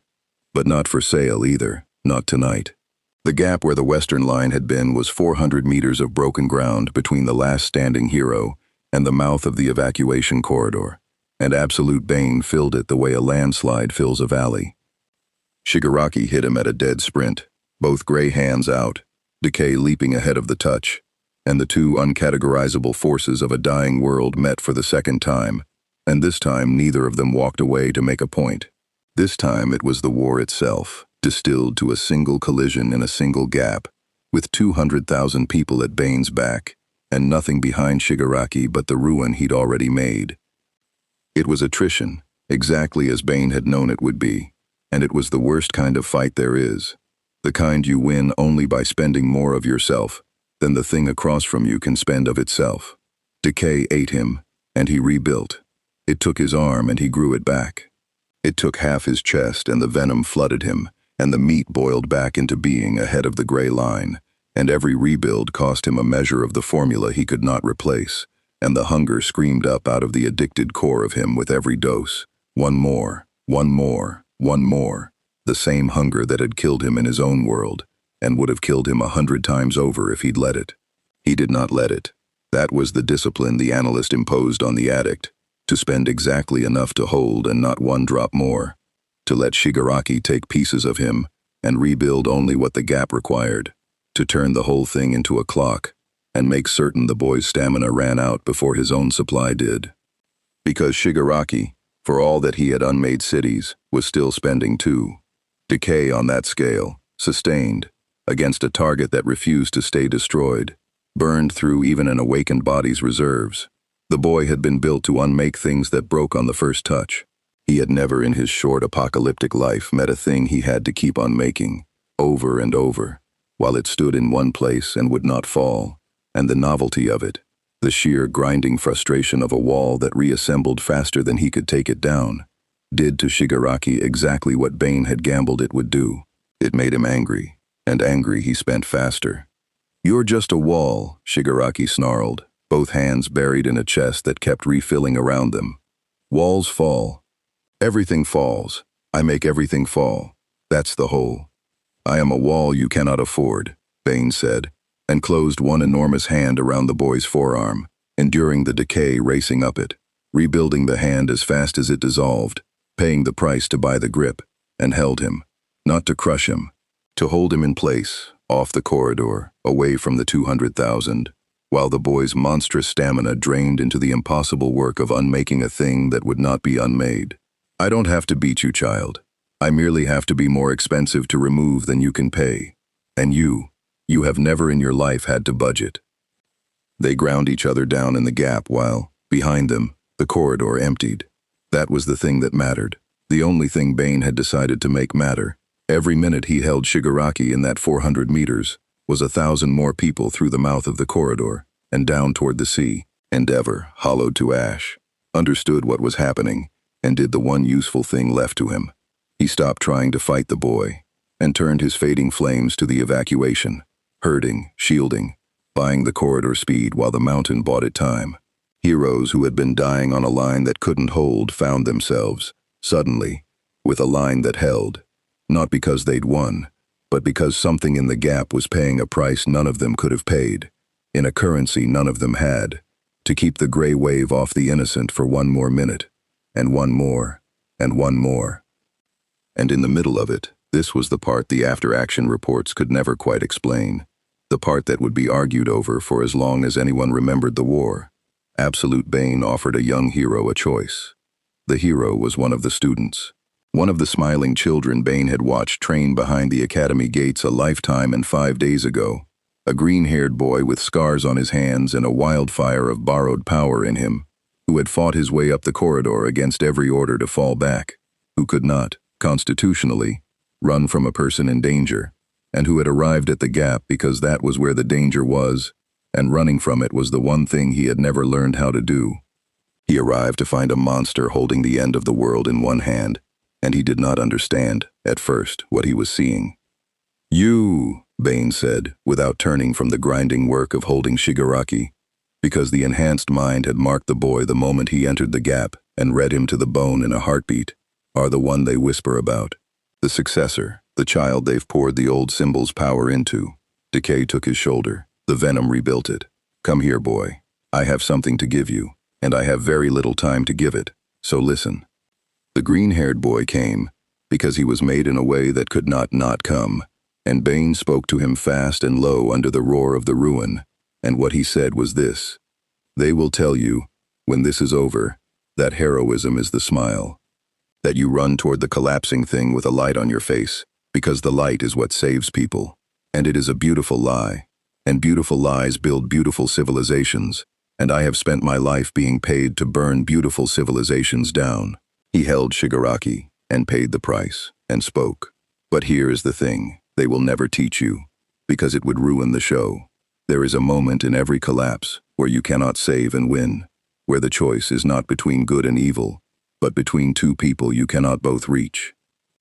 But not for sale either, not tonight. The gap where the western line had been was 400 meters of broken ground between the last standing hero and the mouth of the evacuation corridor, and absolute Bane filled it the way a landslide fills a valley. Shigaraki hit him at a dead sprint, both gray hands out, decay leaping ahead of the touch, and the 2 uncategorizable forces of a dying world met for the second time, and this time neither of them walked away to make a point. This time it was the war itself, distilled to a single collision in a single gap, with 200,000 people at Bane's back, and nothing behind Shigaraki but the ruin he'd already made. It was attrition, exactly as Bane had known it would be, and it was the worst kind of fight there is, the kind you win only by spending more of yourself than the thing across from you can spend of itself. Decay ate him, and he rebuilt. It took his arm and he grew it back. It took half his chest and the venom flooded him, and the meat boiled back into being ahead of the gray line, and every rebuild cost him a measure of the formula he could not replace, and the hunger screamed up out of the addicted core of him with every dose. One more, one more, one more. The same hunger that had killed him in his own world, and would have killed him 100 times over if he'd let it. He did not let it. That was the discipline the analyst imposed on the addict, to spend exactly enough to hold and not one drop more, to let Shigaraki take pieces of him and rebuild only what the gap required, to turn the whole thing into a clock and make certain the boy's stamina ran out before his own supply did. Because Shigaraki, for all that he had unmade cities, was still spending too. Decay on that scale, sustained, against a target that refused to stay destroyed, burned through even an awakened body's reserves. The boy had been built to unmake things that broke on the first touch. He had never in his short apocalyptic life met a thing he had to keep on making, over and over, while it stood in one place and would not fall, and the novelty of it, the sheer grinding frustration of a wall that reassembled faster than he could take it down, did to Shigaraki exactly what Bane had gambled it would do. It made him angry, and angry he spent faster. "You're just a wall," Shigaraki snarled, both hands buried in a chest that kept refilling around them. "Walls fall." Everything falls. I make everything fall. That's the whole. I am a wall you cannot afford, Bane said, and closed one enormous hand around the boy's forearm, enduring the decay racing up it, rebuilding the hand as fast as it dissolved, paying the price to buy the grip, and held him, not to crush him, to hold him in place, off the corridor, away from the 200,000, while the boy's monstrous stamina drained into the impossible work of unmaking a thing that would not be unmade. I don't have to beat you, child. I merely have to be more expensive to remove than you can pay. And you have never in your life had to budget. They ground each other down in the gap while, behind them, the corridor emptied. That was the thing that mattered, the only thing Bane had decided to make matter. Every minute he held Shigaraki in that 400 meters was 1,000 more people through the mouth of the corridor and down toward the sea. Endeavor, hollowed to ash, understood what was happening and did the one useful thing left to him. He stopped trying to fight the boy and turned his fading flames to the evacuation, herding, shielding, buying the corridor speed while the mountain bought it time. Heroes who had been dying on a line that couldn't hold found themselves, suddenly, with a line that held, not because they'd won, but because something in the gap was paying a price none of them could have paid, in a currency none of them had, to keep the gray wave off the innocent for one more minute, and one more, and one more. And in the middle of it, this was the part the after-action reports could never quite explain, the part that would be argued over for as long as anyone remembered the war. Absolute Bane offered a young hero a choice. The hero was one of the students, one of the smiling children Bane had watched train behind the academy gates a lifetime and 5 days ago, a green-haired boy with scars on his hands and a wildfire of borrowed power in him, who had fought his way up the corridor against every order to fall back, who could not, constitutionally, run from a person in danger, and who had arrived at the gap because that was where the danger was, and running from it was the one thing he had never learned how to do. He arrived to find a monster holding the end of the world in one hand, and he did not understand, at first, what he was seeing. "You," Bane said, without turning from the grinding work of holding Shigaraki, because the enhanced mind had marked the boy the moment he entered the gap and read him to the bone in a heartbeat, are the one they whisper about. The successor, the child they've poured the old symbol's power into. Decay took his shoulder. The venom rebuilt it. "Come here, boy. I have something to give you, and I have very little time to give it, so listen." The green-haired boy came, because he was made in a way that could not come, and Bane spoke to him fast and low under the roar of the ruin, and what he said was this: "They will tell you, when this is over, that heroism is the smile, that you run toward the collapsing thing with a light on your face, because the light is what saves people, and it is a beautiful lie. And beautiful lies build beautiful civilizations, and I have spent my life being paid to burn beautiful civilizations down." He held Shigaraki, and paid the price, and spoke. "But here is the thing, they will never teach you, because it would ruin the show. There is a moment in every collapse where you cannot save and win, where the choice is not between good and evil, but between two people you cannot both reach,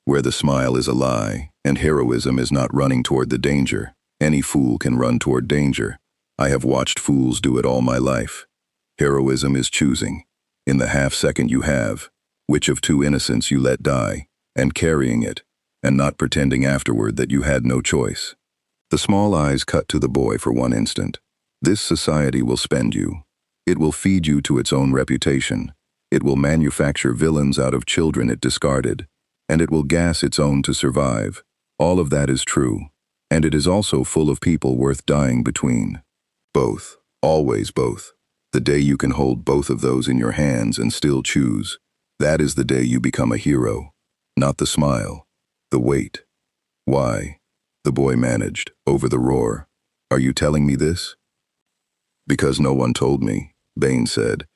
where the smile is a lie, and heroism is not running toward the danger. Any fool can run toward danger. I have watched fools do it all my life. Heroism is choosing, in the half-second you have, which of two innocents you let die, and carrying it, and not pretending afterward that you had no choice." The small eyes cut to the boy for one instant. "This society will spend you. It will feed you to its own reputation. It will manufacture villains out of children it discarded, and it will gas its own to survive. All of that is true. And it is also full of people worth dying between. Both, always both. The day you can hold both of those in your hands and still choose, that is the day you become a hero. Not the smile, the wait." "Why?" the boy managed, over the roar. "Are you telling me this?" "Because no one told me," Bane said,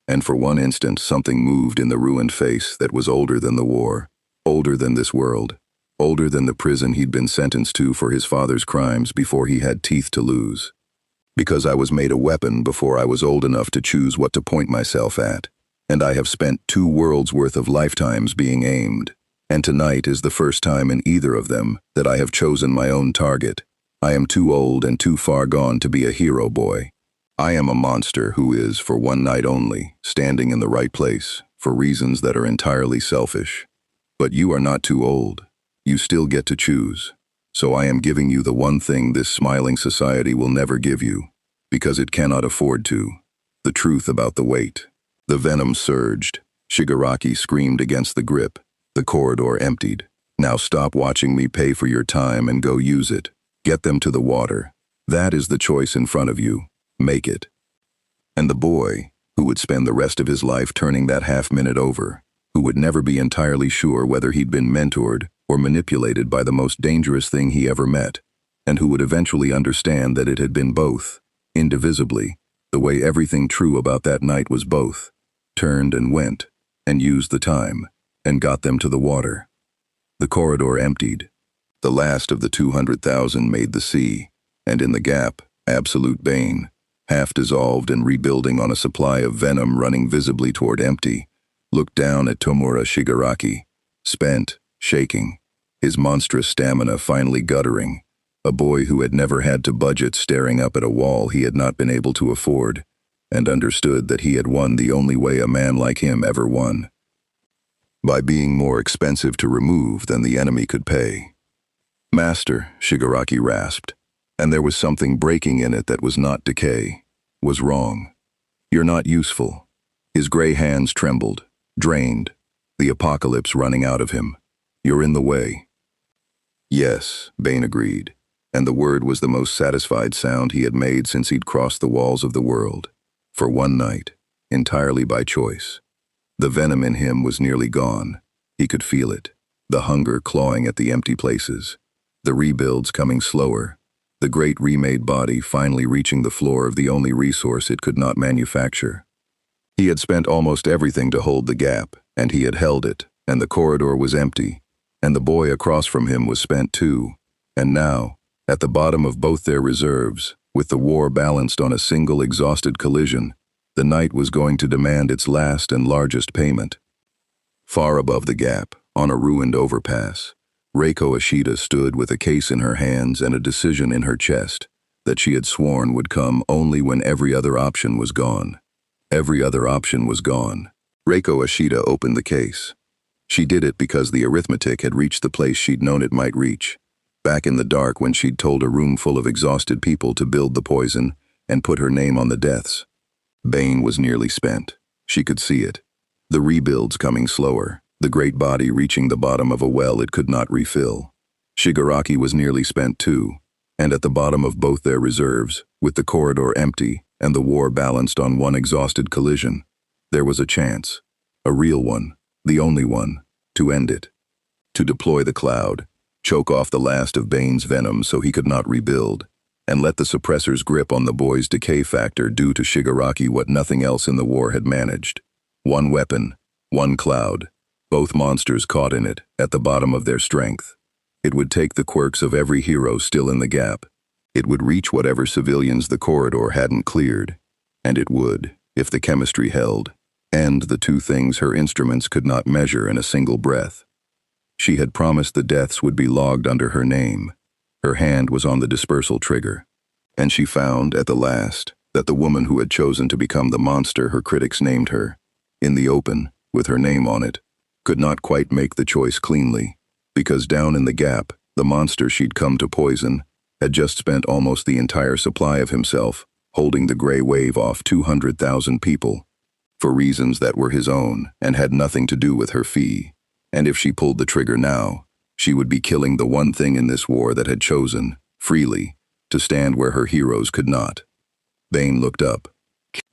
and for one instant something moved in the ruined face that was older than the war, older than this world. Older than the prison he'd been sentenced to for his father's crimes before he had teeth to lose. "Because I was made a weapon before I was old enough to choose what to point myself at, and I have spent 2 worlds worth of lifetimes being aimed, and tonight is the first time in either of them that I have chosen my own target. I am too old and too far gone to be a hero boy. I am a monster who is, for one night only, standing in the right place, for reasons that are entirely selfish. But you are not too old. You still get to choose. So I am giving you the one thing this smiling society will never give you, because it cannot afford to. The truth about the weight. The venom surged. Shigaraki screamed against the grip. The corridor emptied. Now stop watching me pay for your time and go use it. Get them to the water. That is the choice in front of you. Make it. And the boy, who would spend the rest of his life turning that half-minute over, who would never be entirely sure whether he'd been mentored or manipulated by the most dangerous thing he ever met, and who would eventually understand that it had been both, indivisibly, the way everything true about that night was both, turned and went, and used the time, and got them to the water. The corridor emptied. The last of the 200,000 made the sea, and in the gap, absolute Bane, half dissolved and rebuilding on a supply of venom running visibly toward empty, looked down at Tomura Shigaraki, spent, shaking, his monstrous stamina finally guttering, a boy who had never had to budget staring up at a wall he had not been able to afford, and understood that he had won the only way a man like him ever won. By being more expensive to remove than the enemy could pay. Master, Shigaraki rasped, and there was something breaking in it that was not decay, was wrong. You're not useful. His gray hands trembled, drained, the apocalypse running out of him. You're in the way. Yes, Bane agreed, and the word was the most satisfied sound he had made since he'd crossed the walls of the world, for one night, entirely by choice. The venom in him was nearly gone. He could feel it, the hunger clawing at the empty places, the rebuilds coming slower, the great remade body finally reaching the floor of the only resource it could not manufacture. He had spent almost everything to hold the gap, and he had held it, and the corridor was empty, and the boy across from him was spent too, and now, at the bottom of both their reserves, with the war balanced on a single exhausted collision, the night was going to demand its last and largest payment. Far above the gap, on a ruined overpass, Reiko Ashita stood with a case in her hands and a decision in her chest that she had sworn would come only when every other option was gone. Every other option was gone. Reiko Ashita opened the case. She did it because the arithmetic had reached the place she'd known it might reach, back in the dark when she'd told a room full of exhausted people to build the poison and put her name on the deaths. Bane was nearly spent. She could see it. The rebuilds coming slower, the great body reaching the bottom of a well it could not refill. Shigaraki was nearly spent too, and at the bottom of both their reserves, with the corridor empty and the war balanced on one exhausted collision, there was a chance, a real one, the only one, to end it. To deploy the cloud, choke off the last of Bane's venom so he could not rebuild, and let the suppressor's grip on the boy's decay factor do to Shigaraki what nothing else in the war had managed. One weapon, one cloud, both monsters caught in it, at the bottom of their strength. It would take the quirks of every hero still in the gap. It would reach whatever civilians the corridor hadn't cleared. And it would, if the chemistry held, end the two things her instruments could not measure in a single breath. She had promised the deaths would be logged under her name. Her hand was on the dispersal trigger. And she found, at the last, that the woman who had chosen to become the monster her critics named her, in the open, with her name on it, could not quite make the choice cleanly, because down in the gap, the monster she'd come to poison had just spent almost the entire supply of himself, holding the gray wave off 200,000 people, for reasons that were his own and had nothing to do with her fee. And if she pulled the trigger now, she would be killing the one thing in this war that had chosen, freely, to stand where her heroes could not. Bane looked up.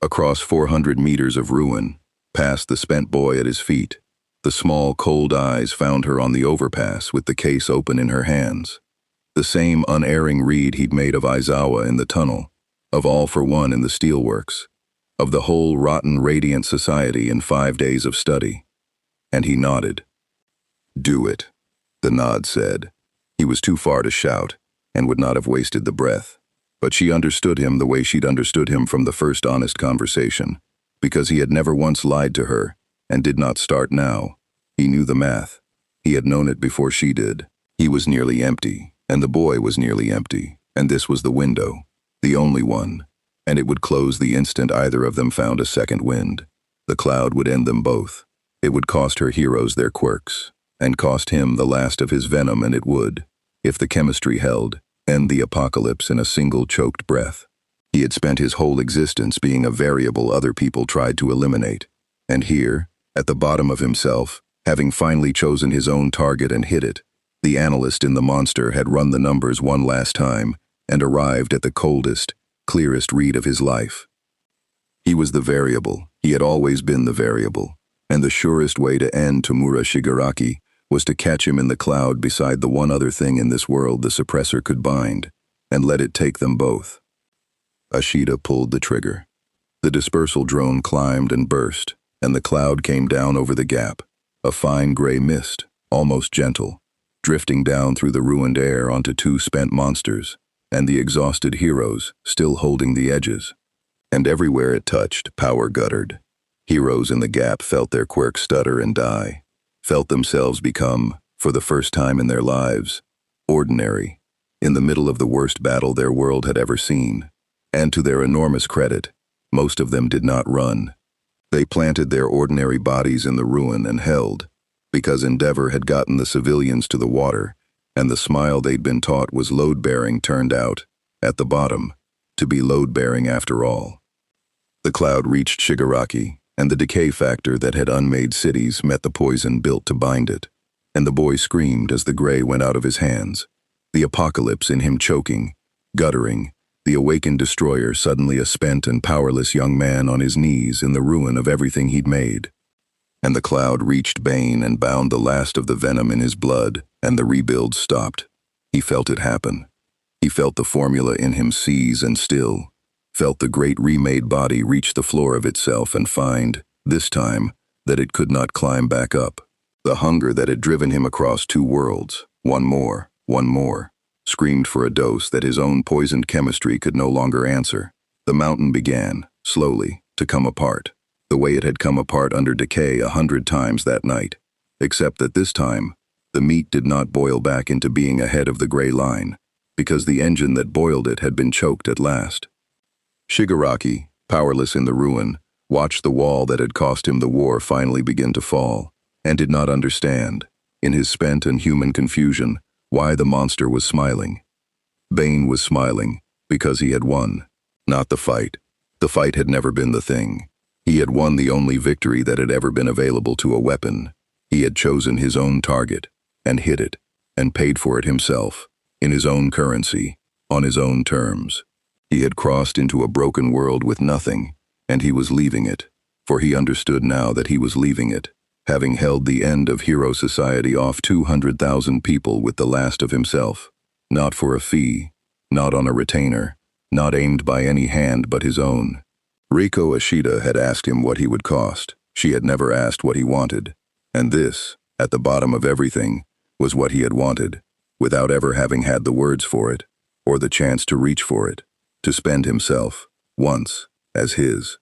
Across 400 meters of ruin, past the spent boy at his feet, the small, cold eyes found her on the overpass with the case open in her hands. The same unerring read he'd made of Aizawa in the tunnel, of All for One in the steelworks, of the whole rotten, radiant society in 5 days of study. And he nodded. Do it, the nod said. He was too far to shout, and would not have wasted the breath. But she understood him the way she'd understood him from the first honest conversation, because he had never once lied to her, and did not start now. He knew the math. He had known it before she did. He was nearly empty, and the boy was nearly empty, and this was the window, the only one, and it would close the instant either of them found a second wind. The cloud would end them both. It would cost her heroes their quirks, and cost him the last of his venom, and it would, if the chemistry held, end the apocalypse in a single choked breath. He had spent his whole existence being a variable other people tried to eliminate, and here, at the bottom of himself, having finally chosen his own target and hit it, the analyst in the monster had run the numbers one last time and arrived at the coldest, clearest read of his life. He was the variable. He had always been the variable, and the surest way to end Tamura Shigaraki was to catch him in the cloud beside the one other thing in this world the suppressor could bind, and let it take them both. Ashita pulled the trigger. The dispersal drone climbed and burst, and the cloud came down over the gap, a fine gray mist, almost gentle, drifting down through the ruined air onto two spent monsters, and the exhausted heroes still holding the edges. And everywhere it touched, power guttered. Heroes in the gap felt their quirks stutter and die, felt themselves become, for the first time in their lives, ordinary, in the middle of the worst battle their world had ever seen. And to their enormous credit, most of them did not run. They planted their ordinary bodies in the ruin and held, because Endeavor had gotten the civilians to the water, and the smile they'd been taught was load-bearing turned out, at the bottom, to be load-bearing after all. The cloud reached Shigaraki, and the decay factor that had unmade cities met the poison built to bind it, and the boy screamed as the gray went out of his hands, the apocalypse in him choking, guttering, the awakened destroyer suddenly a spent and powerless young man on his knees in the ruin of everything he'd made. And the cloud reached Bane and bound the last of the venom in his blood, and the rebuild stopped. He felt it happen. He felt the formula in him seize and still, felt the great remade body reach the floor of itself and find, this time, that it could not climb back up. The hunger that had driven him across two worlds, one more, screamed for a dose that his own poisoned chemistry could no longer answer. The mountain began, slowly, to come apart, the way it had come apart under decay 100 times that night, except that this time, the meat did not boil back into being ahead of the gray line, because the engine that boiled it had been choked at last. Shigaraki, powerless in the ruin, watched the wall that had cost him the war finally begin to fall, and did not understand, in his spent and human confusion, why the monster was smiling. Bane was smiling because he had won, not the fight. The fight had never been the thing. He had won the only victory that had ever been available to a weapon. He had chosen his own target, and hit it, and paid for it himself, in his own currency, on his own terms. He had crossed into a broken world with nothing, and he was leaving it, for he understood now that he was leaving it, having held the end of hero society off 200,000 people with the last of himself, not for a fee, not on a retainer, not aimed by any hand but his own. Riko Ashita had asked him what he would cost. She had never asked what he wanted, and this, at the bottom of everything, was what he had wanted, without ever having had the words for it, or the chance to reach for it, to spend himself, once, as his.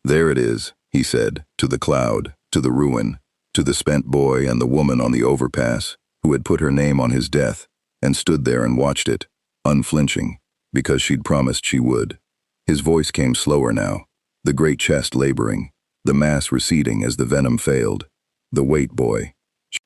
There it is, he said, to the cloud, to the ruin, to the spent boy and the woman on the overpass, who had put her name on his death, and stood there and watched it, unflinching, because she'd promised she would. His voice came slower now, the great chest laboring, the mass receding as the venom failed. The weight, boy.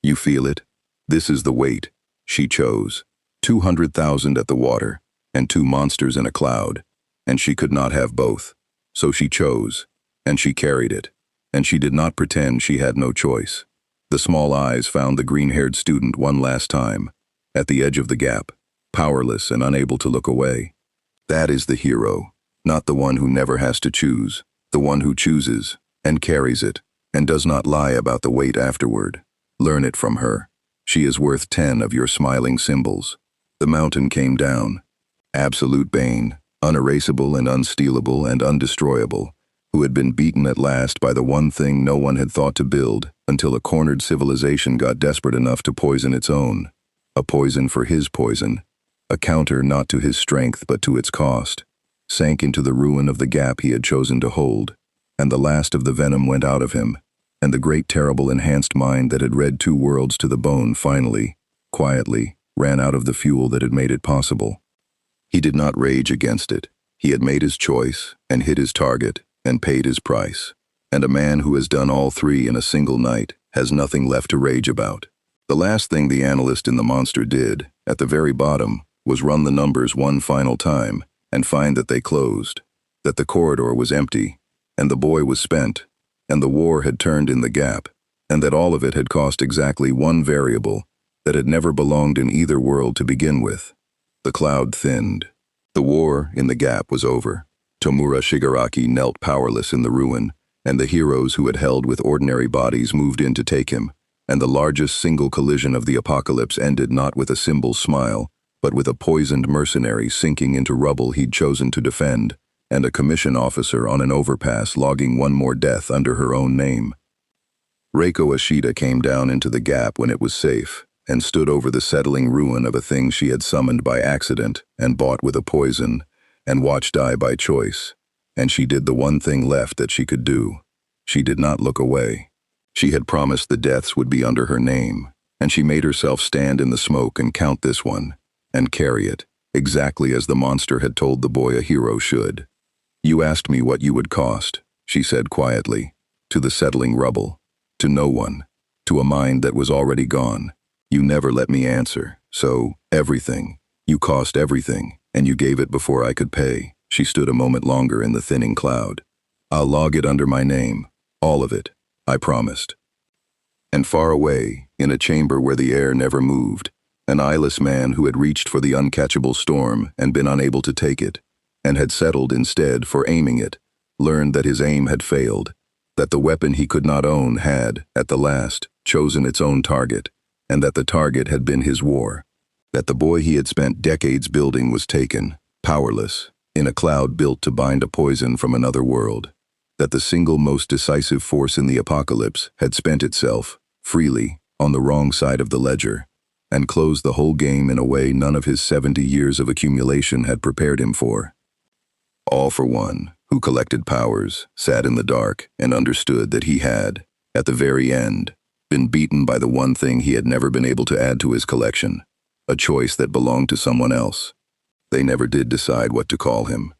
You feel it? This is the weight. She chose. 200,000 at the water, and two monsters in a cloud, and she could not have both. So she chose, and she carried it. And she did not pretend she had no choice. The small eyes found the green-haired student one last time, at the edge of the gap, powerless and unable to look away. That is the hero, not the one who never has to choose, the one who chooses, and carries it, and does not lie about the weight afterward. Learn it from her. She is worth 10 of your smiling symbols. The mountain came down. Absolute Bane, unerasable and unstealable and undestroyable, who had been beaten at last by the one thing no one had thought to build until a cornered civilization got desperate enough to poison its own. A poison for his poison, a counter not to his strength but to its cost, sank into the ruin of the gap he had chosen to hold, and the last of the venom went out of him, and the great terrible enhanced mind that had read two worlds to the bone finally, quietly, ran out of the fuel that had made it possible. He did not rage against it. He had made his choice, and hit his target, and paid his price. And a man who has done all three in a single night has nothing left to rage about. The last thing the analyst in the monster did, at the very bottom, was run the numbers one final time and find that they closed, that the corridor was empty, and the boy was spent, and the war had turned in the gap, and that all of it had cost exactly one variable that had never belonged in either world to begin with. The cloud thinned. The war in the gap was over. Tomura Shigaraki knelt powerless in the ruin, and the heroes who had held with ordinary bodies moved in to take him, and the largest single collision of the apocalypse ended not with a symbol smile, but with a poisoned mercenary sinking into rubble he'd chosen to defend, and a commission officer on an overpass logging one more death under her own name. Reiko Ashita came down into the gap when it was safe, and stood over the settling ruin of a thing she had summoned by accident and bought with a poison, and watched die by choice. And she did the one thing left that she could do. She did not look away. She had promised the deaths would be under her name, and she made herself stand in the smoke and count this one, and carry it, exactly as the monster had told the boy a hero should. "You asked me what you would cost," she said quietly, to the settling rubble, to no one, to a mind that was already gone. "You never let me answer, so, everything. You cost everything, and you gave it before I could pay." She stood a moment longer in the thinning cloud. "I'll log it under my name, all of it, I promised." And far away, in a chamber where the air never moved, an eyeless man who had reached for the uncatchable storm and been unable to take it, and had settled instead for aiming it, learned that his aim had failed, that the weapon he could not own had, at the last, chosen its own target, and that the target had been his war, that the boy he had spent decades building was taken, powerless, in a cloud built to bind a poison from another world, that the single most decisive force in the apocalypse had spent itself, freely, on the wrong side of the ledger, and closed the whole game in a way none of his 70 years of accumulation had prepared him for. All for one, who collected powers, sat in the dark, and understood that he had, at the very end, been beaten by the one thing he had never been able to add to his collection, a choice that belonged to someone else. They never did decide what to call him.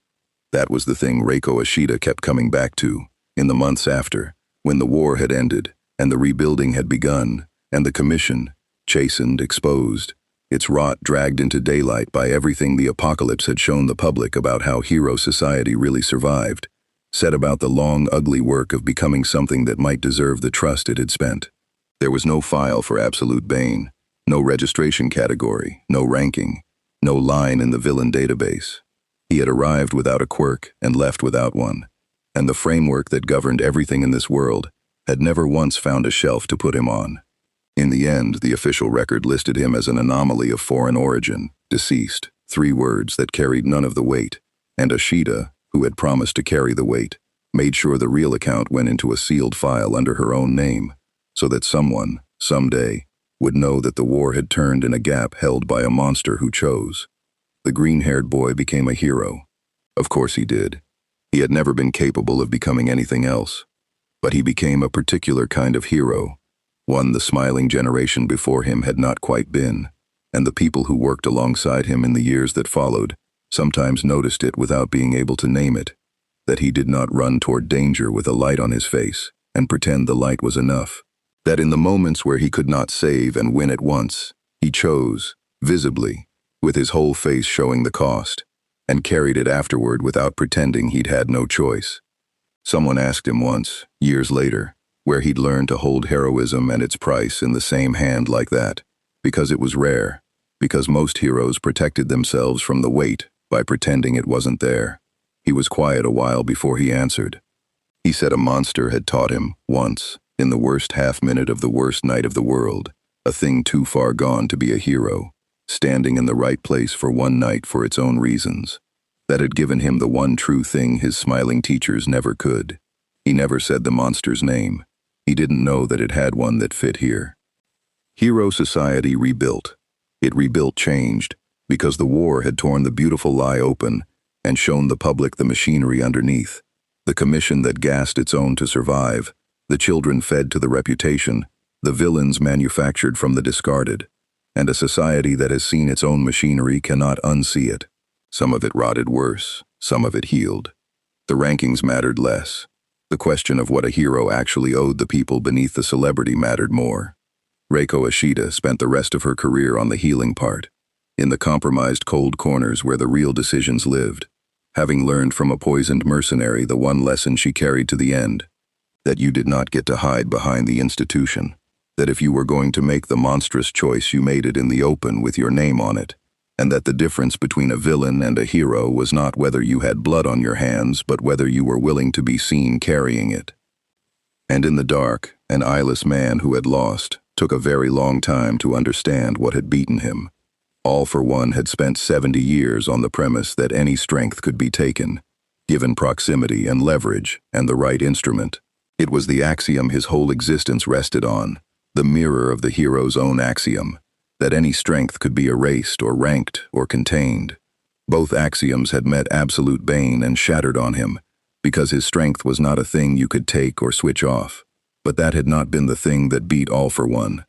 That was the thing Reiko Ashita kept coming back to, in the months after, when the war had ended, and the rebuilding had begun, and the commission, chastened, exposed, its rot dragged into daylight by everything the apocalypse had shown the public about how hero society really survived, set about the long, ugly work of becoming something that might deserve the trust it had spent. There was no file for absolute Bane, no registration category, no ranking, no line in the villain database. He had arrived without a quirk and left without one, and the framework that governed everything in this world had never once found a shelf to put him on. In the end, the official record listed him as an anomaly of foreign origin, deceased, 3 words that carried none of the weight, and Ashita, who had promised to carry the weight, made sure the real account went into a sealed file under her own name, so that someone, someday, would know that the war had turned in a gap held by a monster who chose. The green-haired boy became a hero. Of course he did. He had never been capable of becoming anything else. But he became a particular kind of hero, one the smiling generation before him had not quite been, and the people who worked alongside him in the years that followed sometimes noticed it without being able to name it, that he did not run toward danger with a light on his face and pretend the light was enough. That in the moments where he could not save and win at once, he chose, visibly, with his whole face showing the cost, and carried it afterward without pretending he'd had no choice. Someone asked him once, years later, where he'd learned to hold heroism and its price in the same hand like that, because it was rare, because most heroes protected themselves from the weight by pretending it wasn't there. He was quiet a while before he answered. He said a monster had taught him, once, in the worst half-minute of the worst night of the world, a thing too far gone to be a hero, standing in the right place for one night for its own reasons. That had given him the one true thing his smiling teachers never could. He never said the monster's name. He didn't know that it had one that fit here. Hero society rebuilt. It rebuilt changed, because the war had torn the beautiful lie open and shown the public the machinery underneath, the commission that gassed its own to survive, the children fed to the reputation, the villains manufactured from the discarded, and a society that has seen its own machinery cannot unsee it. Some of it rotted worse, some of it healed. The rankings mattered less. The question of what a hero actually owed the people beneath the celebrity mattered more. Reiko Ashita spent the rest of her career on the healing part, in the compromised cold corners where the real decisions lived, having learned from a poisoned mercenary the one lesson she carried to the end, that you did not get to hide behind the institution, that if you were going to make the monstrous choice you made it in the open with your name on it, and that the difference between a villain and a hero was not whether you had blood on your hands but whether you were willing to be seen carrying it. And in the dark, an eyeless man who had lost took a very long time to understand what had beaten him. All for One had spent 70 years on the premise that any strength could be taken, given proximity and leverage and the right instrument. It was the axiom his whole existence rested on, the mirror of the hero's own axiom, that any strength could be erased or ranked or contained. Both axioms had met absolute Bane and shattered on him, because his strength was not a thing you could take or switch off. But that had not been the thing that beat All for One.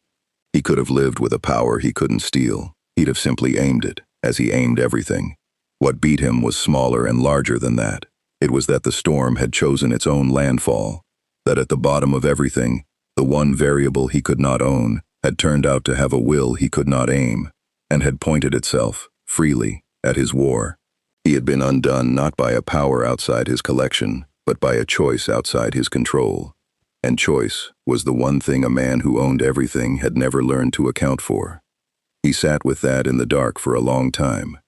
He could have lived with a power he couldn't steal. He'd have simply aimed it, as he aimed everything. What beat him was smaller and larger than that. It was that the storm had chosen its own landfall, that at the bottom of everything, the one variable he could not own had turned out to have a will he could not aim, and had pointed itself, freely, at his war. He had been undone not by a power outside his collection, but by a choice outside his control. And choice was the one thing a man who owned everything had never learned to account for. He sat with that in the dark for a long time,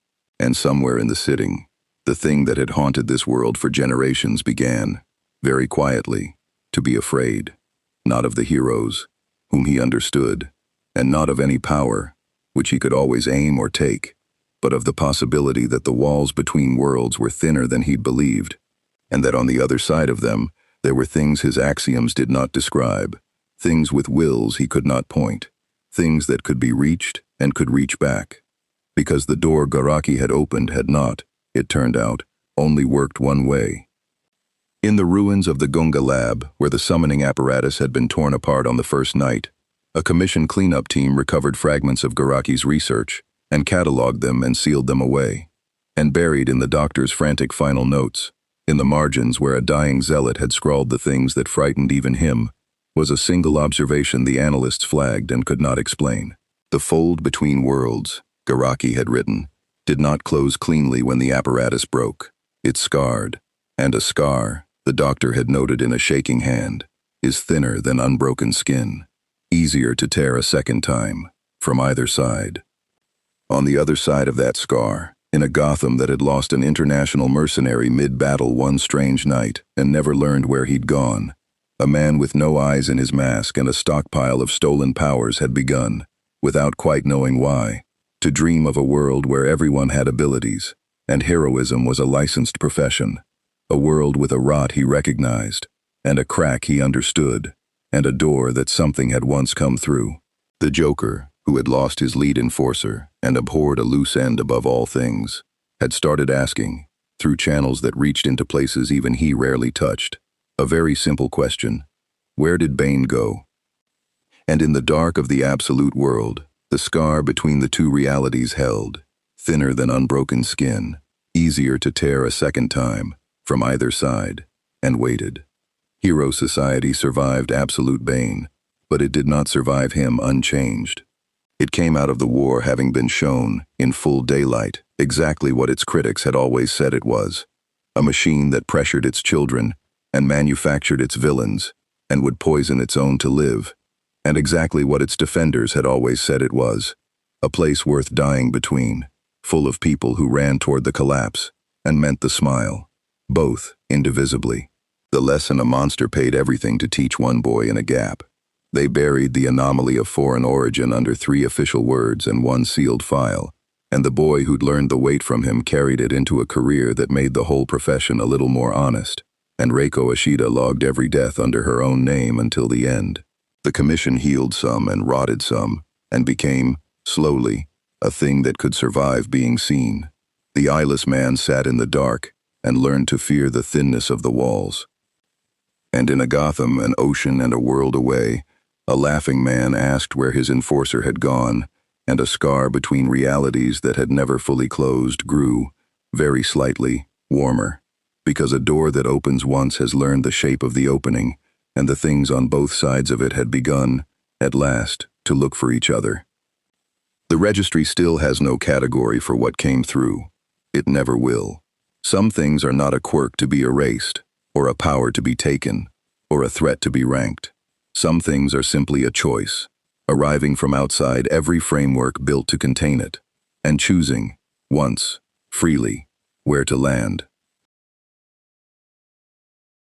and somewhere in the sitting, the thing that had haunted this world for generations began, very quietly, to be afraid, not of the heroes, whom he understood, and not of any power, which he could always aim or take, but of the possibility that the walls between worlds were thinner than he'd believed, and that on the other side of them, there were things his axioms did not describe, things with wills he could not point, things that could be reached and could reach back. Because the door Garaki had opened had not, it turned out, only worked one way. In the ruins of the Gunga lab, where the summoning apparatus had been torn apart on the first night, a commission cleanup team recovered fragments of Garaki's research and cataloged them and sealed them away. And buried in the doctor's frantic final notes, in the margins where a dying zealot had scrawled the things that frightened even him, was a single observation the analysts flagged and could not explain. The fold between worlds, Garaki had written, did not close cleanly when the apparatus broke. It scarred, and a scar, the doctor had noted in a shaking hand, is thinner than unbroken skin, easier to tear a second time, from either side. On the other side of that scar, in a Gotham that had lost an international mercenary mid-battle one strange night and never learned where he'd gone, a man with no eyes in his mask and a stockpile of stolen powers had begun, without quite knowing why, to dream of a world where everyone had abilities, and heroism was a licensed profession, a world with a rot he recognized, and a crack he understood, and a door that something had once come through. The Joker, who had lost his lead enforcer and abhorred a loose end above all things, had started asking, through channels that reached into places even he rarely touched, a very simple question: where did Bane go? And in the dark of the absolute world, the scar between the two realities held, thinner than unbroken skin, easier to tear a second time, from either side, and waited. Hero society survived absolute Bane, but it did not survive him unchanged. It came out of the war having been shown, in full daylight, exactly what its critics had always said it was: a machine that pressured its children and manufactured its villains and would poison its own to live, and exactly what its defenders had always said it was: a place worth dying between, full of people who ran toward the collapse and meant the smile, both indivisibly. The lesson a monster paid everything to teach one boy in a gap. They buried the anomaly of foreign origin under 3 official words and 1 sealed file, and the boy who'd learned the weight from him carried it into a career that made the whole profession a little more honest, and Reiko Ashita logged every death under her own name until the end. The commission healed some and rotted some, and became, slowly, a thing that could survive being seen. The eyeless man sat in the dark and learned to fear the thinness of the walls. And in a Gotham, an ocean and a world away, a laughing man asked where his enforcer had gone, and a scar between realities that had never fully closed grew, very slightly, warmer. because a door that opens once has learned the shape of the opening, and the things on both sides of it had begun, at last, to look for each other. The registry still has no category for what came through. It never will. Some things are not a quirk to be erased, or a power to be taken, or a threat to be ranked. Some things are simply a choice, arriving from outside every framework built to contain it, and choosing, once, freely, where to land.